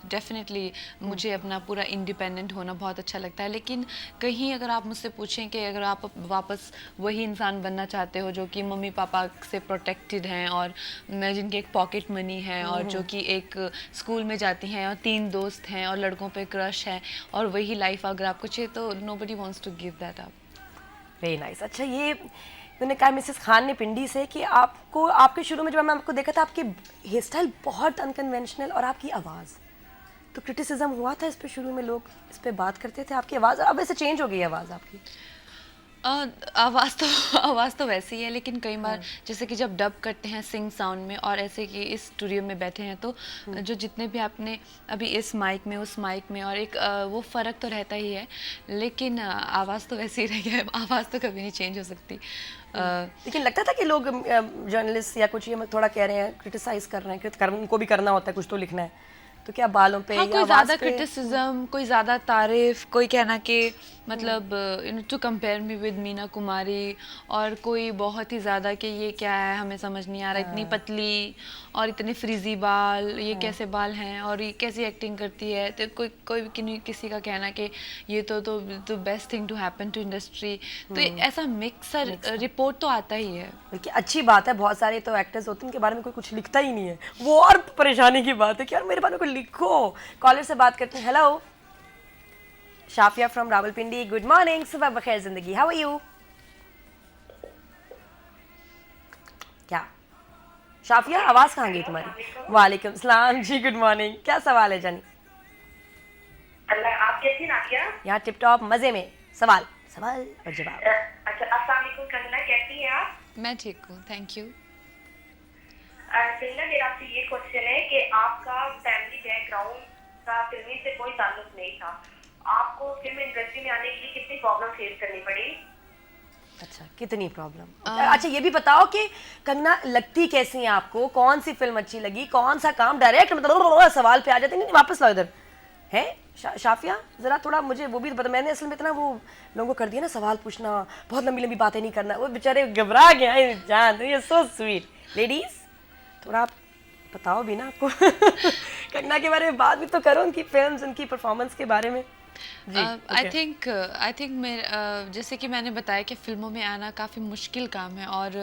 Speaker 2: डेफिनेटली मुझे अपना पूरा इंडिपेंडेंट होना बहुत अच्छा लगता है। लेकिन कहीं अगर आप मुझसे पूछें कि अगर आप वापस वही इंसान बनना चाहते हो जो कि मम्मी पापा से प्रोटेक्टेड हैं, और जिनके एक पॉकेट मनी है, और जो कि एक स्कूल में जाती हैं और 3 दोस्त हैं और लड़कों पे क्रश है, और वही लाइफ अगर आपको चाहिए तो nobody wants to give that up.
Speaker 1: Very nice. अच्छा, ये मैंने कहा मिसेस खान ने पिंडी से कि आपको, आपके शुरू में जब मैं आपको देखा था, आपकी हेयर स्टाइल बहुत अनकन्वेंशनल और आपकी आवाज़, तो क्रिटिसिज्म हुआ था इस पे, शुरू में लोग इस पे बात करते थे, आपकी आवाज़ अब ऐसे चेंज हो गई है आवाज़ आपकी?
Speaker 2: आवाज़ तो वैसी है, लेकिन कई बार जैसे कि जब डब करते हैं सिंग साउंड में और ऐसे कि इस स्टूडियो में बैठे हैं तो जो जितने भी आपने अभी इस माइक में उस माइक में और एक वो फ़र्क तो रहता ही है, लेकिन आवाज़ तो वैसी ही रही है, आवाज़ तो कभी नहीं चेंज हो सकती।
Speaker 1: लेकिन लगता था कि लोग जर्नलिस्ट या कुछ ये थोड़ा कह रहे हैं, क्रिटिसाइज कर रहे हैं कि उनको भी करना होता है, कुछ तो लिखना है, तो क्या बालों पे
Speaker 2: हाँ,
Speaker 1: या
Speaker 2: कोई
Speaker 1: आवाज़
Speaker 2: ज़्यादा
Speaker 1: पे?
Speaker 2: क्रिटिसिज्म, कोई ज़्यादा तारीफ, कोई कहना कि मतलब to compare me with Meena Kumari, और कोई बहुत ही ज़्यादा कि ये क्या है हमें समझ नहीं आ रहा, इतनी पतली और इतने फ्रीजी बाल, ये कैसे बाल हैं और ये कैसी एक्टिंग करती है। तो कोई किसी का कहना कि ये तो best thing to happen to industry. तो ऐसा मिक्सर रिपोर्ट तो आता ही है।
Speaker 1: बल्कि अच्छी बात है, बहुत सारे तो एक्टर्स होते हैं उनके बारे में कोई कुछ लिखता ही नहीं है, वो और परेशानी की बात है कि यार मेरे बारे में कोई लिखो। कॉलर से बात करते हैं। Hello, Shafia from Rawalpindi, good morning, सुबह बखैर जिंदगी, हाउ आर यू? क्या शाफिया, आवाज कहाँ गई तुम्हारी? वालेकुम सलाम जी, गुड मॉर्निंग, क्या सवाल है जानी?
Speaker 3: अल्लाह, आप कैसी हैं नादिया?
Speaker 1: यहाँ टिप टॉप मजे में। सवाल और जवाब।
Speaker 3: अच्छा, अस्सलाम वालेकुम कंगना, कैसी हैं आप?
Speaker 2: मैं ठीक हूँ, थैंक यू।
Speaker 3: कंगना, मेरा आपसे ये क्वेश्चन है कि आपका फैमिली बैकग्राउंड का फिल्मी से कोई ताल्लुक नहीं था, आपको फिल्म इंडस्ट्री में आने के लिए कितनी प्रॉब्लम फेस करनी पड़ी?
Speaker 1: अच्छा, कितनी प्रॉब्लम? अच्छा ये भी बताओ कि कंगना लगती कैसी है आपको, कौन सी फिल्म अच्छी लगी, कौन सा काम? डायरेक्ट मतलब सवाल पे आ जाते नहीं, वापस लाओ इधर है। शाफिया जरा थोड़ा मुझे वो भी बता। मैंने असल में इतना वो लोगों को कर दिया ना, सवाल पूछना, बहुत लंबी लंबी बातें नहीं करना, वो बेचारे घबरा गए हैं जान। ये सो स्वीट लेडीज, थोड़ा आप बताओ भी ना आपको कंगना के बारे में बात भी तो करो, उनकी फिल्म्स, उनकी परफॉर्मेंस के बारे में।
Speaker 2: आई थिंक मैं जैसे कि मैंने बताया कि फ़िल्मों में आना काफ़ी मुश्किल काम है, और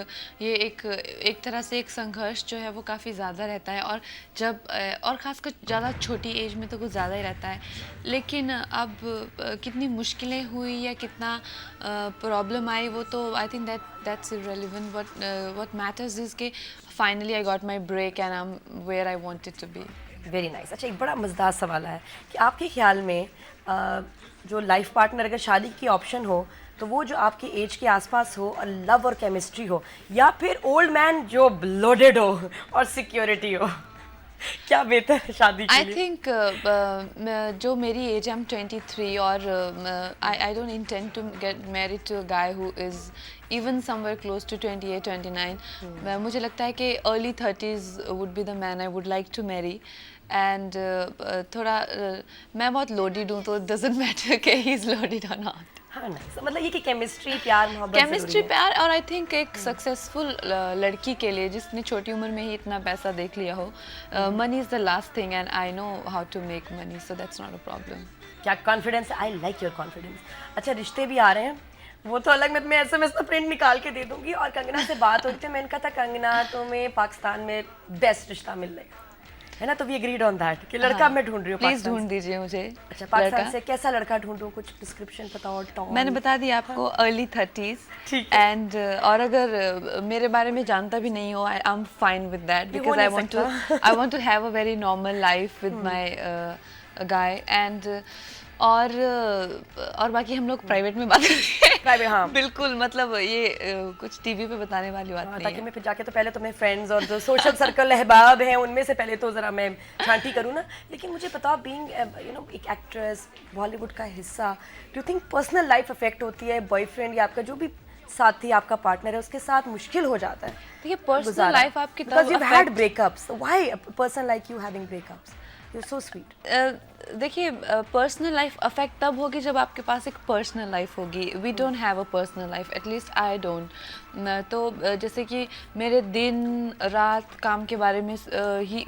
Speaker 2: ये एक तरह से एक संघर्ष जो है वो काफ़ी ज़्यादा रहता है, और जब और ख़ासकर ज़्यादा छोटी एज में तो कुछ ज़्यादा ही रहता है। लेकिन अब कितनी मुश्किलें हुई या कितना प्रॉब्लम आई वो तो I think that's irrelevant. What matters is कि finally I got my break and I am where I wanted to be.
Speaker 1: Very nice. अच्छा एक बड़ा मज़ेदार सवाल है कि आपके ख्याल में जो लाइफ पार्टनर अगर शादी की ऑप्शन हो तो वो जो आपकी एज के आसपास हो और लव और केमिस्ट्री हो, या फिर ओल्ड मैन जो लोडेड हो और सिक्योरिटी हो, क्या बेहतर है शादी के
Speaker 2: आई
Speaker 1: लिए?
Speaker 2: थिंक जो मेरी एज है, I'm 23, और I don't intend to get married to a guy who is even somewhere close to 28, 29। मुझे लगता है कि early 30s would be the man I would like to marry. And थोड़ा मैं बहुत लोडेड हूँ, तो डजेंट मैटर कि ही इज़ लोडेड और नॉट।
Speaker 1: हाँ नाइस, मतलब ये कि केमिस्ट्री, प्यार, मोहब्बत
Speaker 2: केमिस्ट्री,
Speaker 1: ज़रूरी है।
Speaker 2: प्यार, और आई थिंक एक सक्सेसफुल लड़की के लिए जिसने छोटी उम्र में ही इतना पैसा देख लिया हो, money is the last thing and I know how to make money, so that's not a problem.
Speaker 1: क्या confidence, I like your confidence. अच्छा रिश्ते भी आ रहे हैं, वो तो अलग, मैं SMS में प्रिंट निकाल के दे दूंगी। और कंगना से बात होती है, मैंने कहा था कंगना तुम्हें पाकिस्तान में बेस्ट रिश्ता मिल जाएगा, है ना? तो वी एग्रीड ऑन दैट कि लड़का मैं ढूंढ रही हूँ।
Speaker 2: प्लीज ढूंढ दीजिए मुझे।
Speaker 1: अच्छा पाकिस्तान से कैसा लड़का ढूंढूं, कुछ डिस्क्रिप्शन बताओ। टॉम,
Speaker 2: मैंने बता दिया आपको, अर्ली 30s।
Speaker 1: ठीक है।
Speaker 2: एंड और अगर मेरे बारे में जानता भी नहीं हो, I am fine with that, because I want to have a very normal life with my guy. And और बाकी हम लोग प्राइवेट में बात करेंगे।
Speaker 1: प्राइवेट, हाँ
Speaker 2: बिल्कुल, मतलब ये कुछ टीवी पे बताने वाली बात नहीं
Speaker 1: ताकि
Speaker 2: है।
Speaker 1: मैं फिर जाके तो पहले तो मैं फ्रेंड्स और जो सोशल सर्कल अहबाब हैं उनमें से पहले तो ज़रा मैं छांटी करूँ ना। लेकिन मुझे बताओ, बीइंग एक एक्ट्रेस, बॉलीवुड का हिस्सा, do you think personal life affect होती है? बॉयफ्रेंड या आपका जो भी साथी, आपका पार्टनर है, उसके साथ मुश्किल हो जाता है?
Speaker 2: देखिए, पर्सनल लाइफ आपकी
Speaker 1: because you had breakups, why a person like you having breakups? You are so sweet.
Speaker 2: देखिए, पर्सनल लाइफ अफेक्ट तब होगी जब आपके पास एक पर्सनल लाइफ होगी। We don't have a personal life, at least I don't. तो जैसे कि मेरे दिन रात काम के बारे में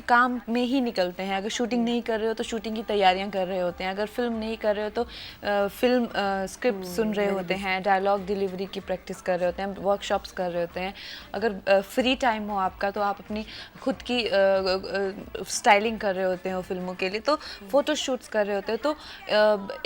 Speaker 2: काम में ही निकलते हैं। अगर शूटिंग नहीं कर रहे हो तो शूटिंग की तैयारियां कर रहे होते हैं, अगर फिल्म नहीं कर रहे हो तो फिल्म स्क्रिप्ट सुन रहे होते हैं, डायलॉग डिलीवरी की प्रैक्टिस कर रहे होते हैं, वर्कशॉप्स कर रहे होते हैं। अगर फ्री टाइम हो आपका तो आप अपनी खुद की स्टाइलिंग कर रहे होते हो फिल्मों के लिए, तो फोटो शूट्स कर रहे होते हैं। तो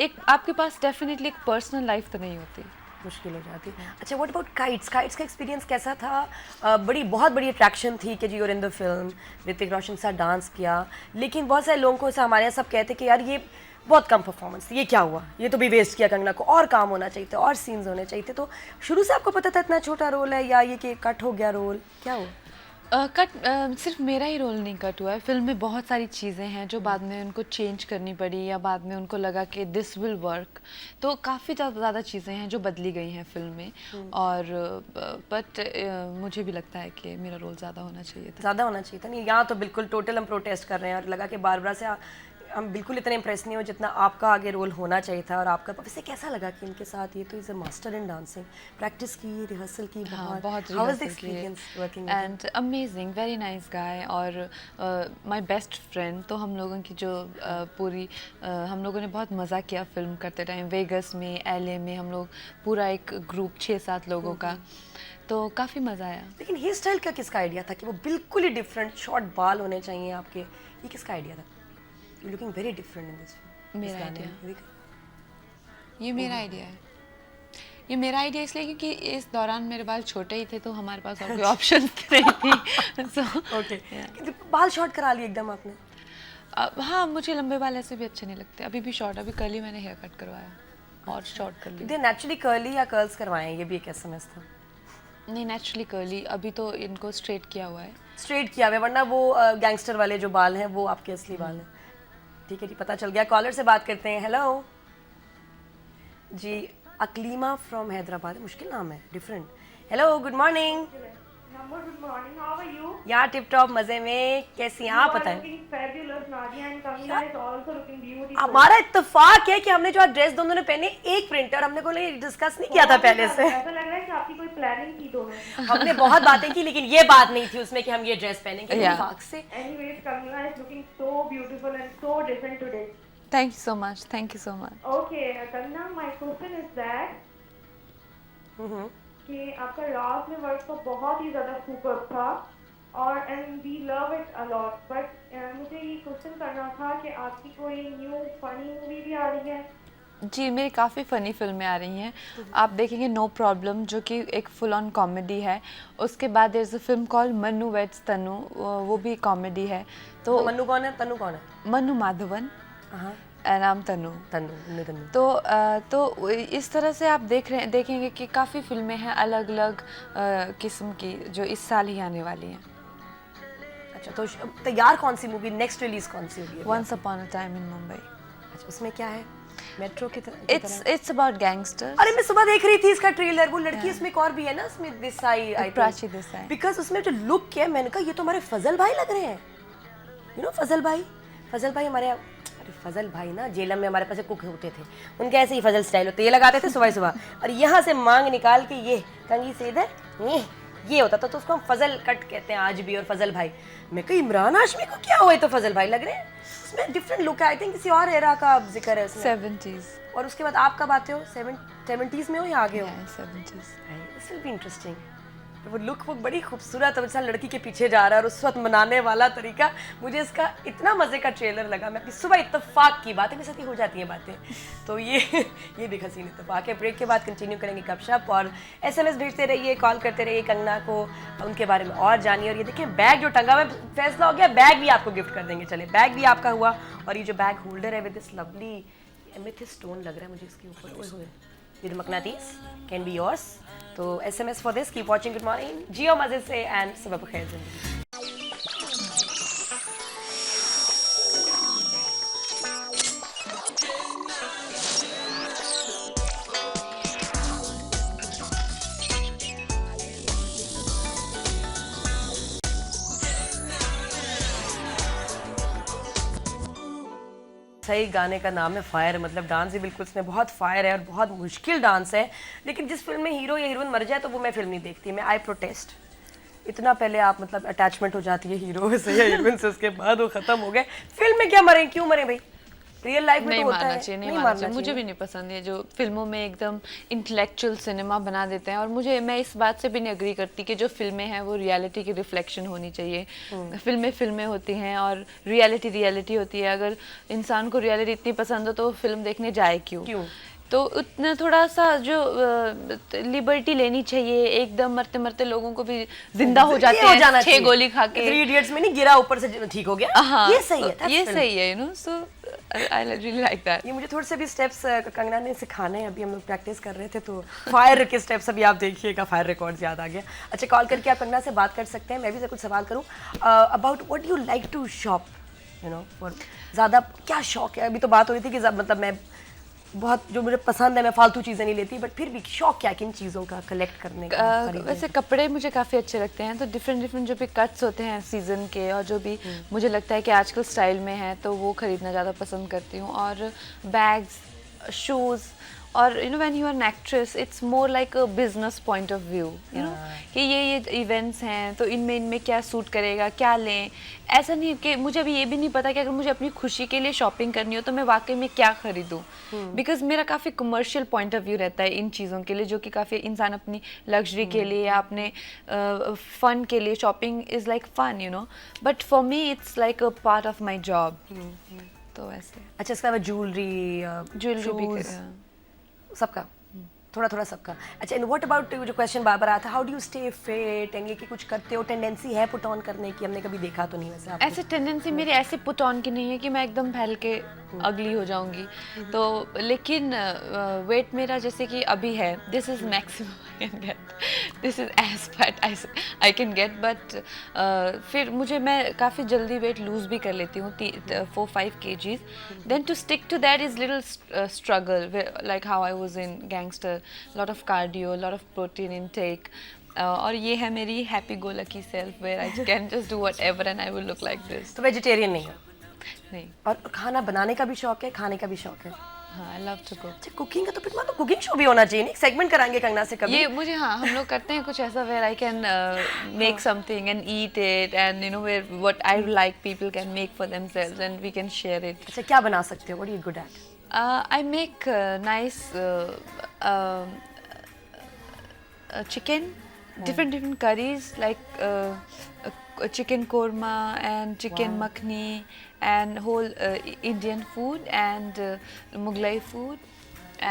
Speaker 2: एक आपके पास डेफिनेटली एक पर्सनल लाइफ तो नहीं होती।
Speaker 1: मुश्किल हो जाती है। अच्छा, व्हाट अबाउट काइट्स? काइट्स का एक्सपीरियंस कैसा था? बहुत बड़ी अट्रैक्शन थी कि जी और in the film Hrithik Roshan के साथ डांस किया, लेकिन बहुत सारे लोगों को ऐसा हमारे यहाँ सब कहते कि यार ये बहुत कम परफॉर्मेंस, ये क्या हुआ, ये तो भी वेस्ट किया कंगना को, और काम होना चाहिए था, और सीन्स होने चाहिए थे। तो शुरू से आपको पता था इतना छोटा रोल है, या ये कि कट हो गया रोल, क्या हुआ?
Speaker 2: सिर्फ मेरा ही रोल नहीं कट हुआ है, फिल्म में बहुत सारी चीज़ें हैं जो बाद में उनको चेंज करनी पड़ी या बाद में उनको लगा कि दिस विल वर्क, तो काफ़ी ज़्यादा चीज़ें हैं जो बदली गई हैं फिल्म में। और बट मुझे भी लगता है कि मेरा रोल ज़्यादा होना चाहिए था।
Speaker 1: ज़्यादा होना चाहिए था। नहीं, यहाँ तो बिल्कुल टोटल हम प्रोटेस्ट कर रहे हैं और लगा कि बारबरा से हम बिल्कुल इतने इम्प्रेस नहीं हो जितना आपका आगे रोल होना चाहिए था। और आपका वैसे कैसा लगा कि इनके साथ, ये तो is a master in dancing, practice की, रिहर्सल की,
Speaker 2: हाँ, बहुत
Speaker 1: how was the experience working
Speaker 2: and amazing, very nice guy और माय बेस्ट फ्रेंड। तो हम लोगों की जो हम लोगों ने बहुत मज़ा किया फिल्म करते टाइम। वेगस में, एलए में हम लोग पूरा एक ग्रुप 6-7 लोगों का, तो काफ़ी मज़ा आया।
Speaker 1: लेकिन हेयर स्टाइल का किसका आइडिया था कि वो बिल्कुल ही डिफरेंट शॉर्ट बाल होने चाहिए आपके? ये किसका आइडिया था? You looking very different in this film.
Speaker 2: मेरा आइडिया, ये मेरा आइडिया है। ये मेरा आइडिया इसलिए क्योंकि इस दौरान मेरे बाल छोटे ही थे, तो हमारे पास और कोई ऑप्शन नहीं थी। सो
Speaker 1: ओके, बाल शॉर्ट करा लिए एकदम आपने?
Speaker 2: हाँ, मुझे लंबे बाल ऐसे भी अच्छे नहीं लगते। अभी भी शॉर्ट, अभी कल ही मैंने हेयर कट करवाया और शॉर्ट कर लिया।
Speaker 1: दे नेचुरली कर्ली या कर्ल्स करवाए? ये भी एक एसएमएस था।
Speaker 2: नहीं, नेचुरली कर्ली। अभी तो इनको स्ट्रेट किया हुआ है।
Speaker 1: स्ट्रेट किया हुआ है, वरना वो गैंगस्टर वाले जो बाल हैं वो आपके असली बाल हैं। ठीक है जी, पता चल गया। कॉलर से बात करते हैं। हेलो जी, अकलीमा फ्रॉम हैदराबाद। मुश्किल नाम है, different. Hello, good morning.
Speaker 3: Good morning, how are you?
Speaker 1: यार टिप टॉप, मजे में। कैसी हैं आप? बताएं।
Speaker 3: Fabulous, Nadia and Kamila is also looking beautiful.
Speaker 1: हमारा इत्तेफाक है कि हमने जो आज ड्रेस दोनों ने पहने एक प्रिंटर, हमने को डिस्कस नहीं किया था पहले से।
Speaker 3: ऐसा लग रहा है कि आपकी कोई प्लानिंग थी दोनों।
Speaker 1: हमने बहुत बातें की, लेकिन ये बात नहीं थी उसमें कि हम ये ड्रेस पहनेंगे। इत्तेफाक से।
Speaker 3: Anyways, Kamila is looking so beautiful and so different today.
Speaker 2: Thank you so much, thank you so much.
Speaker 3: Okay, Kamila, my question is that कि आपका रात में वर्क तो बहुत ही ज़्यादा सुपर था और and we love it a lot, but मुझे ये क्वेश्चन करना था कि आपकी कोई न्यू फनी मूवी भी आ रही है?
Speaker 2: जी, मेरी काफ़ी फ़नी फिल्में आ रही हैं। आप देखेंगे नो प्रॉब्लम, जो कि एक फुल ऑन कॉमेडी है। उसके बाद there is a film called Mannu weds Tanu, वो भी कॉमेडी है। तो
Speaker 1: मन्नू कौन है, तनु कौन है?
Speaker 2: मन्नू माधवन,
Speaker 1: हाँ,
Speaker 2: नाम तनु।
Speaker 1: तनु।
Speaker 2: तो इस तरह से आप देखेंगे कि काफ़ी फिल्में हैं अलग अलग किस्म की जो इस साल ही आने वाली हैं।
Speaker 1: अच्छा, तो तैयार कौन सी मूवी, नेक्स्ट रिलीज कौन सी होगी?
Speaker 2: Once upon a time in Mumbai.
Speaker 1: अच्छा, उसमें क्या है? मेट्रो की तरह?
Speaker 2: It's about gangsters.
Speaker 1: अरे मैं सुबह देख रही थी इसका ट्रेलर, वो लड़की इसमें एक और भी है ना, उसमें देसाई,
Speaker 2: प्राची देसाई।
Speaker 1: बिकॉज उसमें जो लुक किया, मैंने कहा ये तो हमारे फजल भाई लग रहे हैं। यू नो फजल भाई हमारे, अरे फजल भाई ना जेलम में हमारे पास कुक होते थे, उनके ऐसे ही फजल स्टाइल होते, ये लगाते थे सुबह सुबह, और यहाँ से मांग निकाल के ये कंघी से इधर ये होता था, तो उसको हम फजल कट कहते हैं आज भी। और फजल भाई, मैं कही इमरान हाशमी को क्या हुआ, तो फजल भाई लग रहे हैं। उसमें डिफरेंट लुक है, आई थिंक किसी और एरा का जिक्र है उसमें।
Speaker 2: 70s।
Speaker 1: और उसके बाद आप कब आते हो? 70s में हो या आगे हो?
Speaker 2: 70s।
Speaker 1: This will be interesting. वो लुक वो बड़ी खूबसूरत है, जैसा लड़की के पीछे जा रहा है और उस वक्त मनाने वाला तरीका, मुझे इसका इतना मजे का ट्रेलर लगा। मैं अपनी सुबह इत्तेफाक की बातें, मेरे साथ ही हो जाती हैं बातें, तो ये भी हसीन इत्तेफाक है। ब्रेक के बाद कंटिन्यू करेंगे गपशप, और एसएमएस भेजते रहिए, कॉल करते रहिए कंगना को, उनके बारे में और जानिए। और ये देखिए बैग जो टंगा हुआ है, फैसला हो गया, बैग भी आपको गिफ्ट कर देंगे। चले, बैग भी आपका हुआ। और ये जो बैग होल्डर है with this lovely amethyst stone लग रहा है मुझे इसके ऊपर, ओए होए, ये मकनातीस कैन बी योर्स। तो SMS for this, keep watching, good morning, जियो मजे से एंड सुबह बखैर जिंदगी। सही गाने का नाम है फायर, मतलब डांस भी बिल्कुल इसमें बहुत फायर है और बहुत मुश्किल डांस है। लेकिन जिस फिल्म में हीरो या हीरोइन मर जाए तो वो मैं फिल्म नहीं देखती, मैं आई प्रोटेस्ट। इतना पहले आप मतलब अटैचमेंट हो जाती है हीरो से या हीरोइन से, उसके बाद वो खत्म हो गए। फिल्म में क्या मरे, क्यों मरे भाई? रियल लाइफ में
Speaker 2: नहीं
Speaker 1: तो होता
Speaker 2: मानना
Speaker 1: है,
Speaker 2: चाहिए, नहीं मानना चाहिए। मुझे भी नहीं पसंद है जो फिल्मों में एकदम इंटेलेक्चुअल सिनेमा बना देते हैं। और मैं इस बात से भी नहीं एग्री करती कि जो फिल्में हैं वो रियलिटी की रिफ्लेक्शन होनी चाहिए। फिल्में होती हैं और रियलिटी होती है। अगर इंसान को रियलिटी इतनी पसंद हो तो फिल्म देखने जाए क्यों? तो उतना थोड़ा सा जो लिबर्टी लेनी चाहिए, एकदम मरते मरते लोगों को भी जिंदा हो जाते
Speaker 1: हो जाना
Speaker 2: हैं 6 गोली खा के।
Speaker 1: 3 इडियट्स में नहीं गिरा ऊपर से ठीक हो गया।
Speaker 2: हाँ,
Speaker 1: ये सही है,
Speaker 2: ये सही है, you know, so I really like that.
Speaker 1: ये मुझे थोड़े से भी स्टेप्स कंगना ने सिखाने हैं, अभी हम लोग प्रैक्टिस कर रहे थे तो फायर के स्टेप्स अभी आप देखिएगा, फायर रिकॉर्ड्स याद आ गया। अच्छा, कॉल करके आप कंगना से बात कर सकते हैं। मैं भी कुछ सवाल करूँ about what you like to shop, you know, for ज़्यादा क्या शौक है? अभी तो बात हो रही थी कि मतलब मैं बहुत जो मुझे पसंद है, मैं फालतू चीज़ें नहीं लेती, बट फिर भी शौक क्या किन चीज़ों का कलेक्ट करने का?
Speaker 2: वैसे कपड़े मुझे काफ़ी अच्छे लगते हैं, तो डिफरेंट डिफरेंट जो भी कट्स होते हैं सीज़न के, और जो भी मुझे लगता है कि आजकल स्टाइल में है, तो वो खरीदना ज़्यादा पसंद करती हूँ। और बैग्स, शूज़, और you know when you are an actress it's more like a business point of view, you know, कि ये इवेंट्स हैं तो इनमें क्या सूट करेगा, क्या लें। ऐसा नहीं कि मुझे अभी ये भी नहीं पता कि अगर मुझे अपनी खुशी के लिए शॉपिंग करनी हो तो मैं वाकई में क्या खरीदूं, बिकॉज मेरा काफ़ी कमर्शियल पॉइंट ऑफ व्यू रहता है इन चीज़ों के लिए, जो कि काफ़ी इंसान अपनी लग्जरी के लिए या अपने फन के लिए, shopping is like fun, you know, but for me it's like a part of my job. तो ऐसे।
Speaker 1: अच्छा, इसके अलावा ज्वेलरी
Speaker 2: भी
Speaker 1: सबका थोड़ा थोड़ा सबका। अच्छा, एंड व्हाट अबाउट जो क्वेश्चन बार बार आया था, how do you stay fit, and ये कि कुछ करते हो, टेंडेंसी है पुट ऑन करने की? हमने कभी देखा तो नहीं वैसे आपको।
Speaker 2: ऐसे टेंडेंसी मेरी ऐसे पुट ऑन की नहीं है कि मैं एकदम फैल के अगली हो जाऊंगी, तो लेकिन वेट मेरा जैसे कि अभी है, this is maximum I can get, this is as fat I can get, but फिर मैं काफ़ी जल्दी वेट लूज भी कर लेती हूँ, 4-5 kgs, then to stick to that is little struggle, like how I was in Gangster, lot of cardio, lot of protein intake, और ये है मेरी happy go lucky self, where I can just do whatever and I will look like this.
Speaker 1: तो vegetarian नहीं हो?
Speaker 2: नहीं।
Speaker 1: और खाना बनाने का भी शौक है, खाने का भी शौक है?
Speaker 2: हाँ, आई लव टू कुक।
Speaker 1: अच्छा, कुकिंग का तो फिर मतलब कुकिंग शो भी होना चाहिए, नहीं? सेगमेंट कराएंगे कंगना से कभी।
Speaker 2: ये मुझे, हाँ, हम लोग करते हैं कुछ ऐसा where I can make something and eat it, and you know where what I like people can make for themselves and we can share it.
Speaker 1: अच्छा, क्या बना सकते हो? What are you good at?
Speaker 2: I make nice chicken, different curries, like chicken korma and chicken makhni and whole Indian food and Mughlai food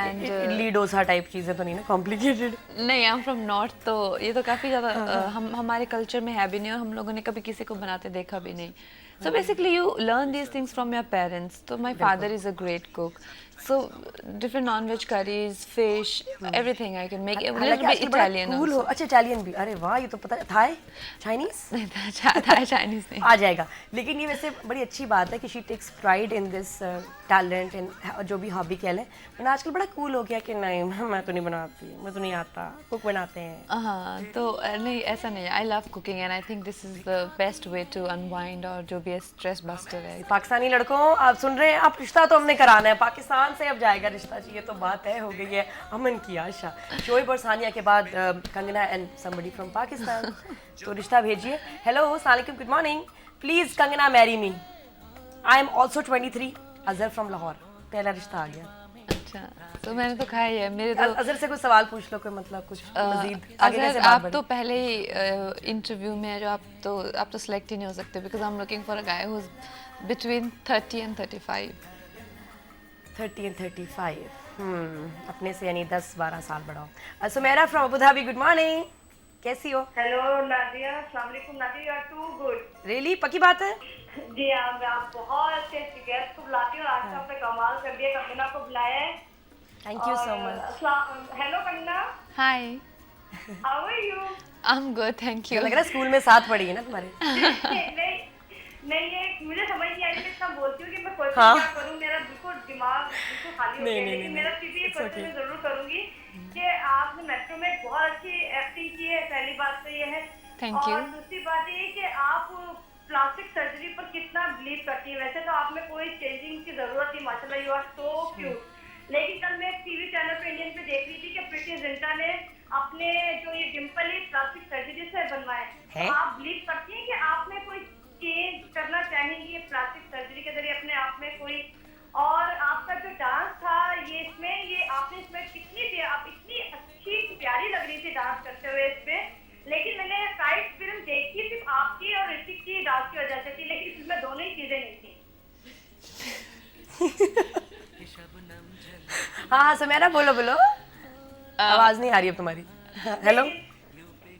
Speaker 2: and
Speaker 1: idli dosa type चीजें तो नहीं ना, complicated?
Speaker 2: नहीं, आई एम फ्रॉम नॉर्थ, तो ये तो काफ़ी ज़्यादा हम हमारे कल्चर में है भी नहीं, और हम लोगों ने कभी किसी को बनाते देखा भी नहीं। So basically you learn these things from your parents. So my father is a great cook. So different non-veg curries, fish, everything I can make. A little bit Italian
Speaker 1: cool
Speaker 2: also.
Speaker 1: अच्छा, Italian भी? अरे वाह, ये तो पता है। Thai, Chinese?
Speaker 2: नहीं था, चाइनीज नहीं।
Speaker 1: आ जाएगा। लेकिन ये वैसे बड़ी अच्छी बात है कि she takes pride in this talent, in जो भी हॉबी कह लें। वरना आजकल बड़ा कूल हो गया कि नहीं, मैं तो नहीं बनाती, मैं तो नहीं आता, कुक बनाते हैं।
Speaker 2: हाँ, तो नहीं, ऐसा नहीं है। I love cooking and I think this is the best way to unwind, और जो भी स्ट्रेस बस्टर है।
Speaker 1: पाकिस्तानी लड़कों, आप सुन रहे हैं, आप रिश्ता तो हमने कराना है, पाकिस्तान से अब जाएगा रिश्ता जी, ये तो बात तय हो गई है। अमन की आशा, शोएब और सानिया के बाद Kangana and somebody from Pakistan, तो रिश्ता भेजिए। हेलो, अस्सलाम वालेकुम, good morning, please Kangana marry me, I am also 23, Azhar from Lahore. पहला रिश्ता आ गया।
Speaker 2: अच्छा, तो मैंने तो खाया ही है। मेरे तो
Speaker 1: अजहर से कुछ सवाल पूछ लो, कोई मतलब कुछ मजीद आगे
Speaker 2: अगर
Speaker 1: कैसे
Speaker 2: आप
Speaker 1: बात
Speaker 2: तो पहले ही इंटरव्यू में है, जो आप तो सेलेक्ट ही नहीं हो सकते, because I am looking for a guy who is between 30 and 35।
Speaker 1: 30 and 35, अपने से यानी 10-12 साल बड़ा हो। Sumera from Abu Dhabi, good morning, कैसी हो?
Speaker 3: हेलो नादिया, अस्सलाम वालेकुम Nadia, you are too good.
Speaker 1: Really? पक्की बात है?
Speaker 3: जी हाँ, मैं आप बहुत अच्छे गेस्ट को बुलाती हूँ, आज तो आपने कमाल कर दिया, कंगना को बुलाया है।
Speaker 1: Thank you so much.
Speaker 3: Hello Kangana,
Speaker 2: hi,
Speaker 3: how are you?
Speaker 2: I am good, thank you.
Speaker 1: लग रहा है स्कूल में साथ पढ़ी है ना तुम्हारे?
Speaker 3: नहीं, ये मुझे समझ नहीं आ रही, मैं इतना बोलती हूँ कि मैं क्वेश्चन
Speaker 1: हाँ।
Speaker 3: क्या करूँ, मेरा बिल्कुल दिमाग बिल्कुल खाली हो गया, लेकिन मेरा सीधी ये क्वेश्चन मैं जरूर करूँगी कि आपने मेट्रो में बहुत अच्छी एक्टिंग की है, पहली बात तो ये है।
Speaker 2: Thank you.
Speaker 3: और दूसरी बात ये कि आप प्लास्टिक सर्जरी पर कितना बिलीव करती है। वैसे तो आप में कोई चेंजिंग की जरूरत नहीं, माशाल्लाह, यू आर सो क्यूट। लेकिन कल मैं टीवी चैनल पे इंडियन पे देख रही थी कि प्रीति जिंटा ने अपने जो ये डिम्पल है प्लास्टिक सर्जरी से बनवाए
Speaker 1: है?
Speaker 3: तो आप बिलीव करती हैं कि आप में कोई चेंज करना चाहेंगी प्लास्टिक सर्जरी के जरिए अपने आप में कोई? और आपका जो डांस था ये आपने इसमें कितनी, आप इतनी अच्छी प्यारी लग रही थी डांस करते हुए इस पे, लेकिन मैंने काइट फिल्म देखी सिर्फ आपकी और ऋतिक की डांस की वजह से थी, लेकिन इसमें दोनों ही चीजें नहीं थी।
Speaker 1: हाँ हाँ सुमेरा बोलो बोलो, आवाज नहीं आ रही अब तुम्हारी। हेलो,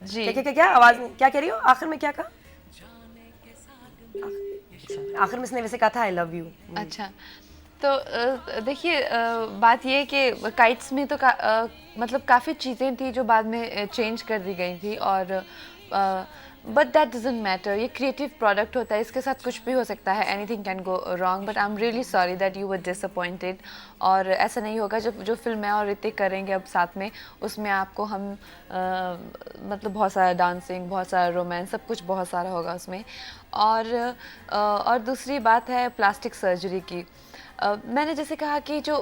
Speaker 2: जी
Speaker 1: क्या क्या क्या क्या आवाज नहीं, क्या कह रही हो, आखिर में क्या कहा? अच्छा, आखिर में इसने वैसे कहा था आई लव यू।
Speaker 2: अच्छा, तो देखिए बात ये है कि काइट्स में तो मतलब काफ़ी चीज़ें थी जो बाद में चेंज कर दी गई थी, और बट दैट डजंट मैटर। ये क्रिएटिव प्रोडक्ट होता है, इसके साथ कुछ भी हो सकता है, anything can go wrong, but I am really sorry that you were disappointed. और ऐसा नहीं होगा, जब जो फिल्म मैं और ऋतिक करेंगे अब साथ में, उसमें आपको हम मतलब बहुत सारा डांसिंग, बहुत सारा रोमांस, सब कुछ बहुत सारा होगा उसमें। और दूसरी बात है प्लास्टिक सर्जरी की। मैंने जैसे कहा कि जो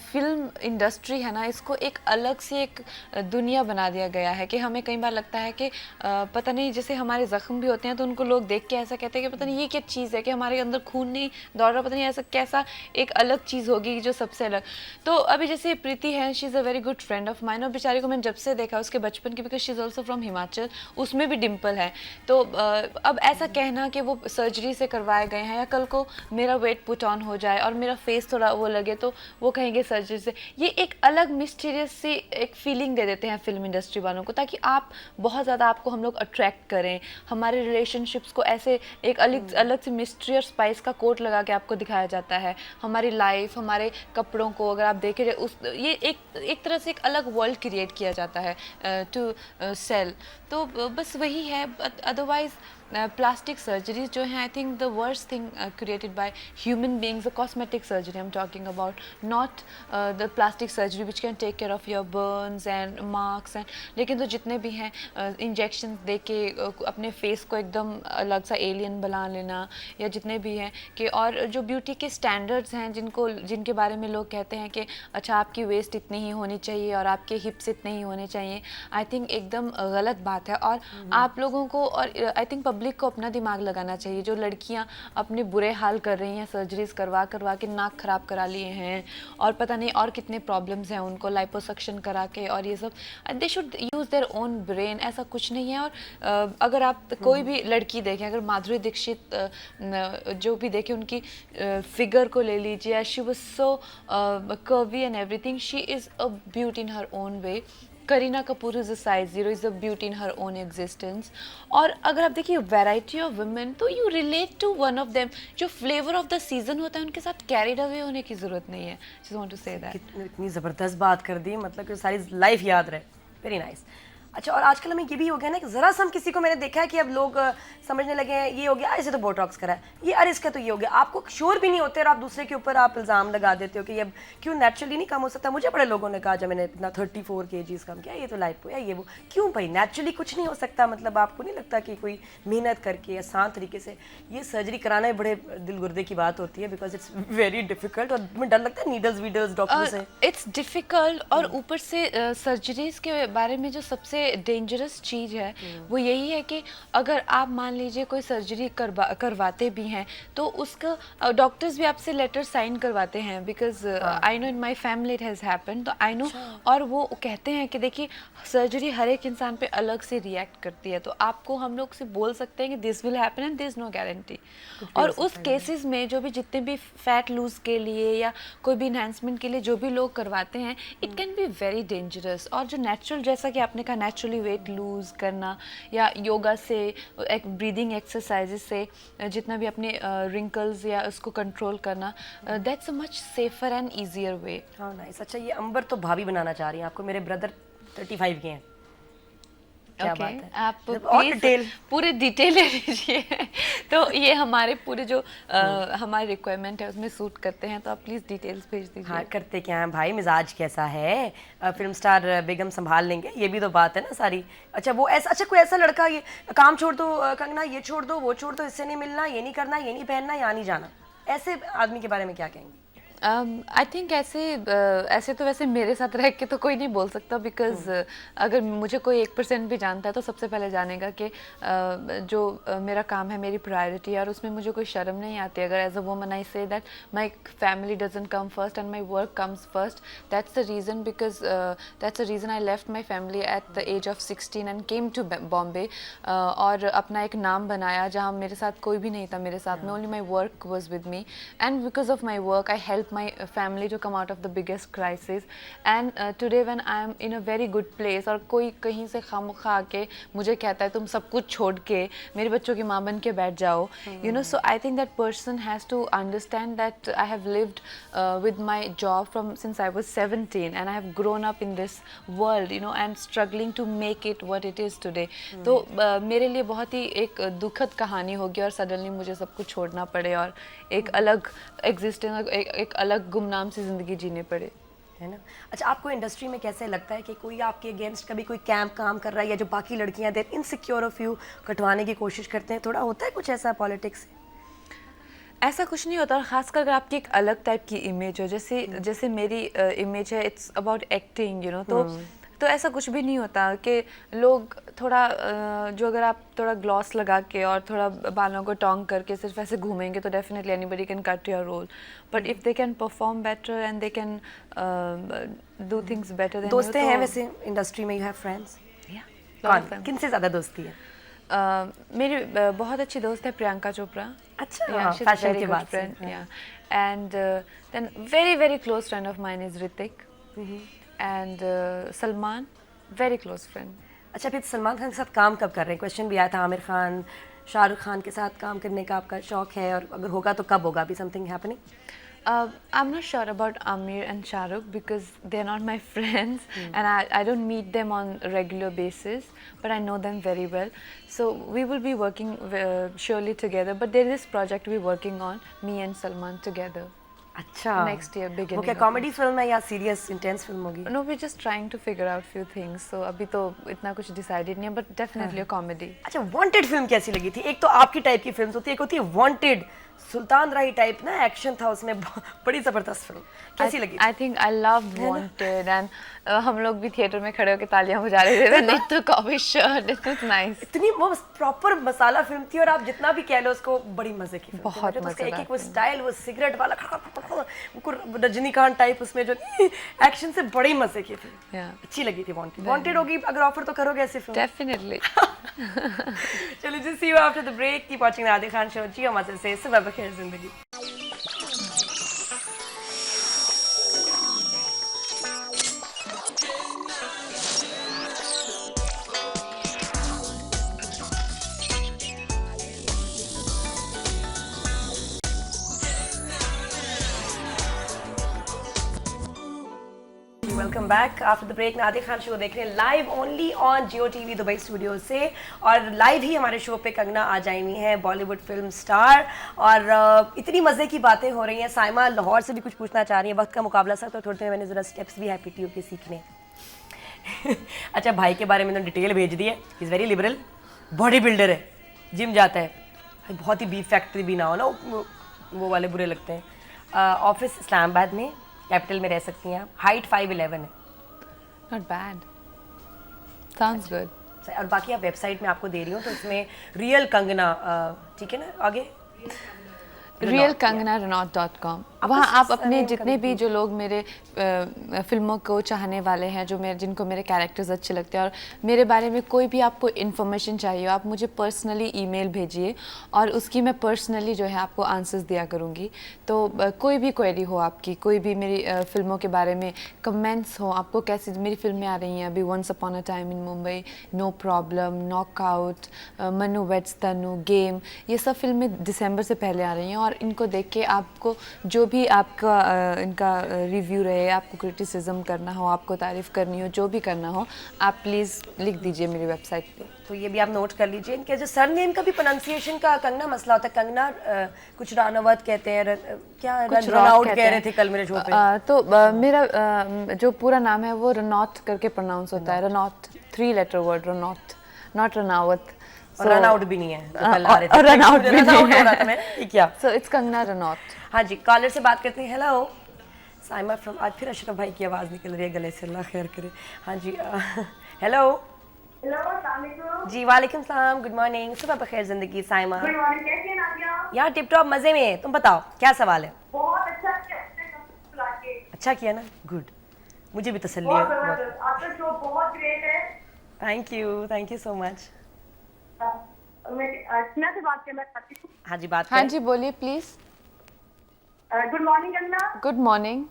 Speaker 2: फिल्म इंडस्ट्री है ना, इसको एक अलग से एक दुनिया बना दिया गया है कि हमें कई बार लगता है कि पता नहीं, जैसे हमारे ज़ख्म भी होते हैं तो उनको लोग देख के ऐसा कहते हैं कि पता नहीं ये क्या चीज़ है, कि हमारे अंदर खून नहीं दौड़ रहा, पता नहीं ऐसा कैसा एक अलग चीज़ होगी जो सबसे अलग। तो अभी जैसे प्रीति है, she is a very good friend of mine, और बेचारी को मैंने जब से देखा उसके बचपन की, because she is also from Himachal, उसमें भी डिम्पल है। तो अब ऐसा कहना कि वो सर्जरी से करवाए गए हैं, या कल को मेरा वेट पुट ऑन हो जाए और मेरा फेस थोड़ा वो लगे तो वो कहेंगे सर्जरी से, ये एक अलग मिस्टीरियस सी एक फीलिंग दे देते हैं फिल्म इंडस्ट्री वालों को, ताकि आप बहुत ज़्यादा आपको हम लोग अट्रैक्ट करें, हमारे रिलेशनशिप्स को ऐसे एक अलग अलग से मिस्ट्री और स्पाइस का कोट लगा के आपको दिखाया जाता है। हमारी लाइफ, हमारे कपड़ों को अगर आप देखें, उस ये एक तरह से एक अलग वर्ल्ड क्रिएट किया जाता है टू सेल। तो बस वही है। अदरवाइज प्लास्टिक सर्जरीज जो हैं, I think the worst thing created by human beings, the cosmetic surgery I am talking about, not the plastic surgery which can take care of your burns and marks and. लेकिन तो जितने भी हैं injection दे के अपने face को एकदम अलग सा एलियन बना लेना, या जितने भी हैं कि, और जो ब्यूटी के स्टैंडर्ड्स हैं जिनके बारे में लोग कहते हैं कि अच्छा आपकी वेस्ट इतनी ही होनी चाहिए और आपके हिप्स इतने ही होने चाहिए, आई थिंक एकदम गलत बात है। और आप लोगों को, और आई थिंक पब्लिक को अपना दिमाग लगाना चाहिए। जो लड़कियां अपने बुरे हाल कर रही हैं, सर्जरीज करवा के नाक खराब करा लिए हैं, और पता नहीं और कितने प्रॉब्लम्स हैं उनको, लाइपोसक्शन करा के, और ये सब, they should use their own brain. ऐसा कुछ नहीं है। और अगर आप कोई भी लड़की देखें, अगर माधुरी दीक्षित जो भी देखें, उनकी फिगर को ले लीजिए, she was so curvy and everything, she is a beauty in her own way. Kareena Kapoor is a size 0, is a beauty in her own existence. और अगर आप देखिए वैरायटी ऑफ वुमेन, तो you relate to one of them. जो flavour of the season होता है, उनके साथ कैरिड अवे होने की ज़रूरत नहीं है। Just want to say that.
Speaker 1: इतनी ज़बरदस्त बात कर दी, मतलब कि सारी लाइफ याद रहे। Very nice. अच्छा, और आजकल हमें ये भी हो गया ना कि ज़रा सा हम किसी को, मैंने देखा है कि अब लोग समझने लगे हैं ये हो गया, ऐसे तो बोटॉक्स करा है, ये अरे इसका तो ये हो गया, आपको श्योर भी नहीं होते और आप दूसरे के ऊपर आप इल्ज़ाम लगा देते हो कि ये क्यों नेचुरली नहीं कम हो सकता। मुझे बड़े लोगों ने कहा जब मैंने इतना 34 kgs कम किया, ये तो लाइट हो या ये वो, क्यों भाई नेचुरली कुछ नहीं हो सकता? मतलब आपको नहीं लगता कि कोई मेहनत करके आसान तरीके से ये सर्जरी कराना बड़े दिल गुर्दे की बात होती है, बिकॉज इट्स वेरी डिफिकल्ट, और मुझे डर लगता है नीडल्स वीडल्स डॉक्टर से।
Speaker 2: इट्स डिफ़िकल्ट, और ऊपर से सर्जरीज के बारे में जो सबसे डेंजरस चीज़ है वो यही है कि अगर आप मान लीजिए कोई सर्जरी करवाते भी हैं, तो उसका डॉक्टर्स भी आपसे लेटर साइन करवाते हैं, because I know in my family it has happened, तो आई नो। और वो कहते हैं कि देखिए सर्जरी हर एक इंसान पे अलग से रिएक्ट करती है, तो आपको हम लोग से बोल सकते हैं कि this will happen and this is no guarantee. और उस केसेस में जो भी जितने भी फैट लूज के लिए या कोई भी इन्हांसमेंट के लिए जो भी लोग करवाते हैं, it can be very dangerous. और जो नेचुरल, जैसा कि आपने कहा, नेचुरली वेट लूज करना, या योगा से, एक ब्रीदिंग एक्सरसाइजेस से जितना भी अपने रिंकल्स या उसको कंट्रोल करना, that's a much safer and easier वे।
Speaker 1: हाँ नाइस। अच्छा, ये अंबर तो भाभी बनाना चाह रही हैं आपको, मेरे ब्रदर 35 के हैं। क्या बात है?
Speaker 2: आप
Speaker 1: और डिटेल,
Speaker 2: पूरे डिटेल ले लीजिए। तो ये हमारे पूरे जो हमारे रिक्वायरमेंट है उसमें सूट करते हैं, तो आप प्लीज़ डिटेल्स भेज दीजिए।
Speaker 1: हाँ करते क्या हैं भाई, मिजाज कैसा है, फिल्म स्टार बेगम संभाल लेंगे, ये भी तो बात है ना सारी। अच्छा वो ऐसा, अच्छा कोई ऐसा लड़का, ये काम छोड़ दो कंगना, ये छोड़ दो, वो छोड़ दो, इससे नहीं मिलना, ये नहीं करना, ये नहीं पहनना, यहाँ नहीं जाना, ऐसे आदमी के बारे में क्या कहेंगे?
Speaker 2: आई थिंक ऐसे तो वैसे मेरे साथ रह के तो कोई नहीं बोल सकता, बिकॉज अगर मुझे कोई 1% भी जानता है तो सबसे पहले जानेगा कि जो मेरा काम है मेरी प्रायोरिटी है, और उसमें मुझे कोई शर्म नहीं आती। अगर as a woman I say that my family doesn't come first and my work comes first, that's the reason, because that's the reason I left my family at the age of 16 and came to Bombay, और अपना एक नाम बनाया जहाँ मेरे साथ कोई भी नहीं था मेरे साथ में, only my work was with me, and because of my work I help help my family to come out of the biggest crisis. And today when I am in a very good place और कोई कहीं से खामखा आके मुझे कहता है तुम सब कुछ छोड़ के मेरे बच्चों की माँ बन के बैठ जाओ, you know, so I think that person has to understand that I have lived with my job from since I was 17 and I have grown up in this world, you know, and struggling to make it what it is today. तो मेरे लिए बहुत ही एक दुखद कहानी होगी और suddenly मुझे सब कुछ छोड़ना पड़े और एक अलग एग्जिस्टेंस, एक अलग गुमनाम सी ज़िंदगी जीने पड़े,
Speaker 1: है ना। अच्छा, आपको इंडस्ट्री में कैसे लगता है कि कोई आपके अगेंस्ट कभी कोई कैंप काम कर रहा है या जो बाकी लड़कियां देर इनसिक्योर ऑफ यू कटवाने की कोशिश करते हैं, थोड़ा होता है कुछ ऐसा पॉलिटिक्स?
Speaker 2: ऐसा कुछ नहीं होता, और ख़ासकर अगर आपकी एक अलग टाइप की इमेज हो, जैसे मेरी इमेज है, it's about acting, you know, तो ऐसा कुछ भी नहीं होता कि लोग थोड़ा जो अगर आप थोड़ा ग्लॉस लगा के और थोड़ा बालों को टोंग करके सिर्फ ऐसे घूमेंगे तो definitely anybody can cut your role, but if they can perform better and they can do things better.
Speaker 1: दोस्तें हैं वैसे इंडस्ट्री में, यू हैव फ्रेंड्स? किनसे ज़्यादा दोस्ती है?
Speaker 2: मेरी बहुत अच्छी दोस्त है प्रियंका चोपड़ा।
Speaker 1: अच्छा, फैशन के बाद से।
Speaker 2: And then very very close friend of mine is Hrithik and Salman, very close friend.
Speaker 1: अच्छा, फिर सलमान खान के साथ काम कब कर रहे हैं? क्वेश्चन भी आया था, आमिर खान, शाहरुख खान के साथ काम करने का आपका शौक है, और अगर होगा तो कब होगा? अभी something happening?
Speaker 2: I'm not sure about Amir and Shahrukh because they're not my friends and I don't meet them on a regular basis, but I know them very well. So we will be working surely together, but there is this project we're working on, me and Salman together.
Speaker 1: अच्छा,
Speaker 2: Next year beginning.
Speaker 1: वो क्या comedy film है या serious intense film होगी?
Speaker 2: No, we're just trying to figure out few things. So अभी तो इतना कुछ decided नहीं है, but definitely a comedy.
Speaker 1: अच्छा, वांटेड फिल्म कैसी लगी थी? एक तो आपकी टाइप की फिल्म होती है, एक होती है वांटेड, सुल्तान राही टाइप ना, एक्शन था उसमें, बड़ी जबरदस्त फिल्म, कैसी लगी?
Speaker 2: I think I loved Wanted and हम लोग भी थिएटर में खड़े होकर तालियां बजा रहे थे। They took off his shirt, it was nice.
Speaker 1: इतनी वो प्रॉपर मसाला फिल्म थी, और आप जितना भी कह लो उसको, बड़ी मजे की फिल्म,
Speaker 2: बहुत
Speaker 1: मजेदार। एक एक वो
Speaker 2: फिल्म।
Speaker 1: स्टाइल, वो सिगरेट वाला, वो रजनीकांत टाइप उसमें जो एक्शन से बड़ी मजे की थी, अच्छी लगी थी। वांटेड होगी, अगर ऑफर तो करोगे ऐसी फिल्म?
Speaker 2: Definitely.
Speaker 1: चलो जी, see you after the break. Keep watching the Adil Khan show. जियो मजे से, सुबह बखैर जिंदगी। Welcome back after the break. Adil Khan show देख रहे हैं live only on Geo TV Dubai studio से, और लाइव ही हमारे शो पे कंगना आ जाई हुई हैं, बॉलीवुड फिल्म स्टार, और इतनी मज़े की बातें हो रही हैं। साइमा लाहौर से भी कुछ पूछना चाह रही हैं, वक्त का मुकाबला सर, तो थोड़ी देर मैंने ज़रा स्टेप्स भी है पीटीयू के सीखने। अच्छा, भाई के बारे में तो डिटेल भेज दी है, is very liberal, body builder है, जिम जाता है, बहुत ही बीफ फैक्ट्री भी ना हो ना, वो वाले बुरे लगते हैं। ऑफिस इस्लामाबाद में, कैपिटल में रह सकती हैं आप, हाइट 5'11" है।
Speaker 2: Not bad. Sounds good.
Speaker 1: और बाकी आप वेबसाइट में आपको दे रही हूँ, तो इसमें रियल कंगना, ठीक है ना, आगे
Speaker 2: realkangnaranaut.com, वहाँ आप अपने जितने भी जो लोग मेरे फिल्मों को चाहने वाले हैं, जिनको मेरे कैरेक्टर्स अच्छे लगते हैं और मेरे बारे में कोई भी आपको इन्फॉर्मेशन चाहिए, आप मुझे पर्सनली ईमेल भेजिए और उसकी मैं पर्सनली जो है आपको आंसर्स दिया करूँगी। तो कोई भी क्वेरी हो आपकी, कोई भी मेरी फिल्मों के बारे में कमेंट्स हो, आपको कैसी मेरी फिल्में आ रही हैं अभी, once upon a time in Mumbai, no problem, knockout, Manu weds Tanu, game, ये सब फिल्में दिसंबर से पहले आ रही हैं, और इनको देख के आपको जो भी आपका इनका रिव्यू रहे, आपको क्रिटिसिज्म करना हो, आपको तारीफ़ करनी हो, जो भी करना हो, आप प्लीज़ लिख दीजिए मेरी वेबसाइट पे।
Speaker 1: तो ये भी आप नोट कर लीजिए। इनके जो सरनेम का भी प्रोनाउंसिएशन का कंगना मसला होता है, कंगना कुछ रानावत कहते हैं, क्या रनआउट कह रहे थे कल मेरे शो पे।
Speaker 2: तो मेरा जो पूरा नाम है वो रनौत करके प्रोनाउंस होता है, Ranaut, 3 letter word, Ranaut, not Ranawat.
Speaker 1: Run out भी नहीं है,
Speaker 2: और रन आउट भी नहीं है,
Speaker 1: क्या?
Speaker 2: So it's Kangana Ranaut.
Speaker 1: हाँ जी, कॉलर से बात करते हैं। हेलो साइमा फ्रॉम, आज फिर अशरफ भाई की आवाज़ निकल रही है गले से, अल्लाह खैर करे। हाँ जी, हेलो।
Speaker 3: हेलो, अस्सलाम वालेकुम।
Speaker 1: जी वालेकुम सलाम, गुड मॉर्निंग, सुबह बखैर जिंदगी। साइमा
Speaker 3: गुड मॉर्निंग, कैसी हैं नादिया?
Speaker 1: यहाँ टिप टॉप मज़े में, तुम बताओ क्या सवाल है?
Speaker 3: बहुत अच्छा किया,
Speaker 1: अच्छा किया ना, गुड, मुझे भी तसल्ली है।
Speaker 3: आपका शो बहुत ग्रेट है।
Speaker 1: Thank you so much.
Speaker 3: मैं अर्चना से बात करना चाहती हूँ।
Speaker 1: हाँ जी, बात
Speaker 2: हाँ
Speaker 1: करें।
Speaker 2: जी, बोलिए please.
Speaker 3: Good morning Kangana,
Speaker 2: good morning.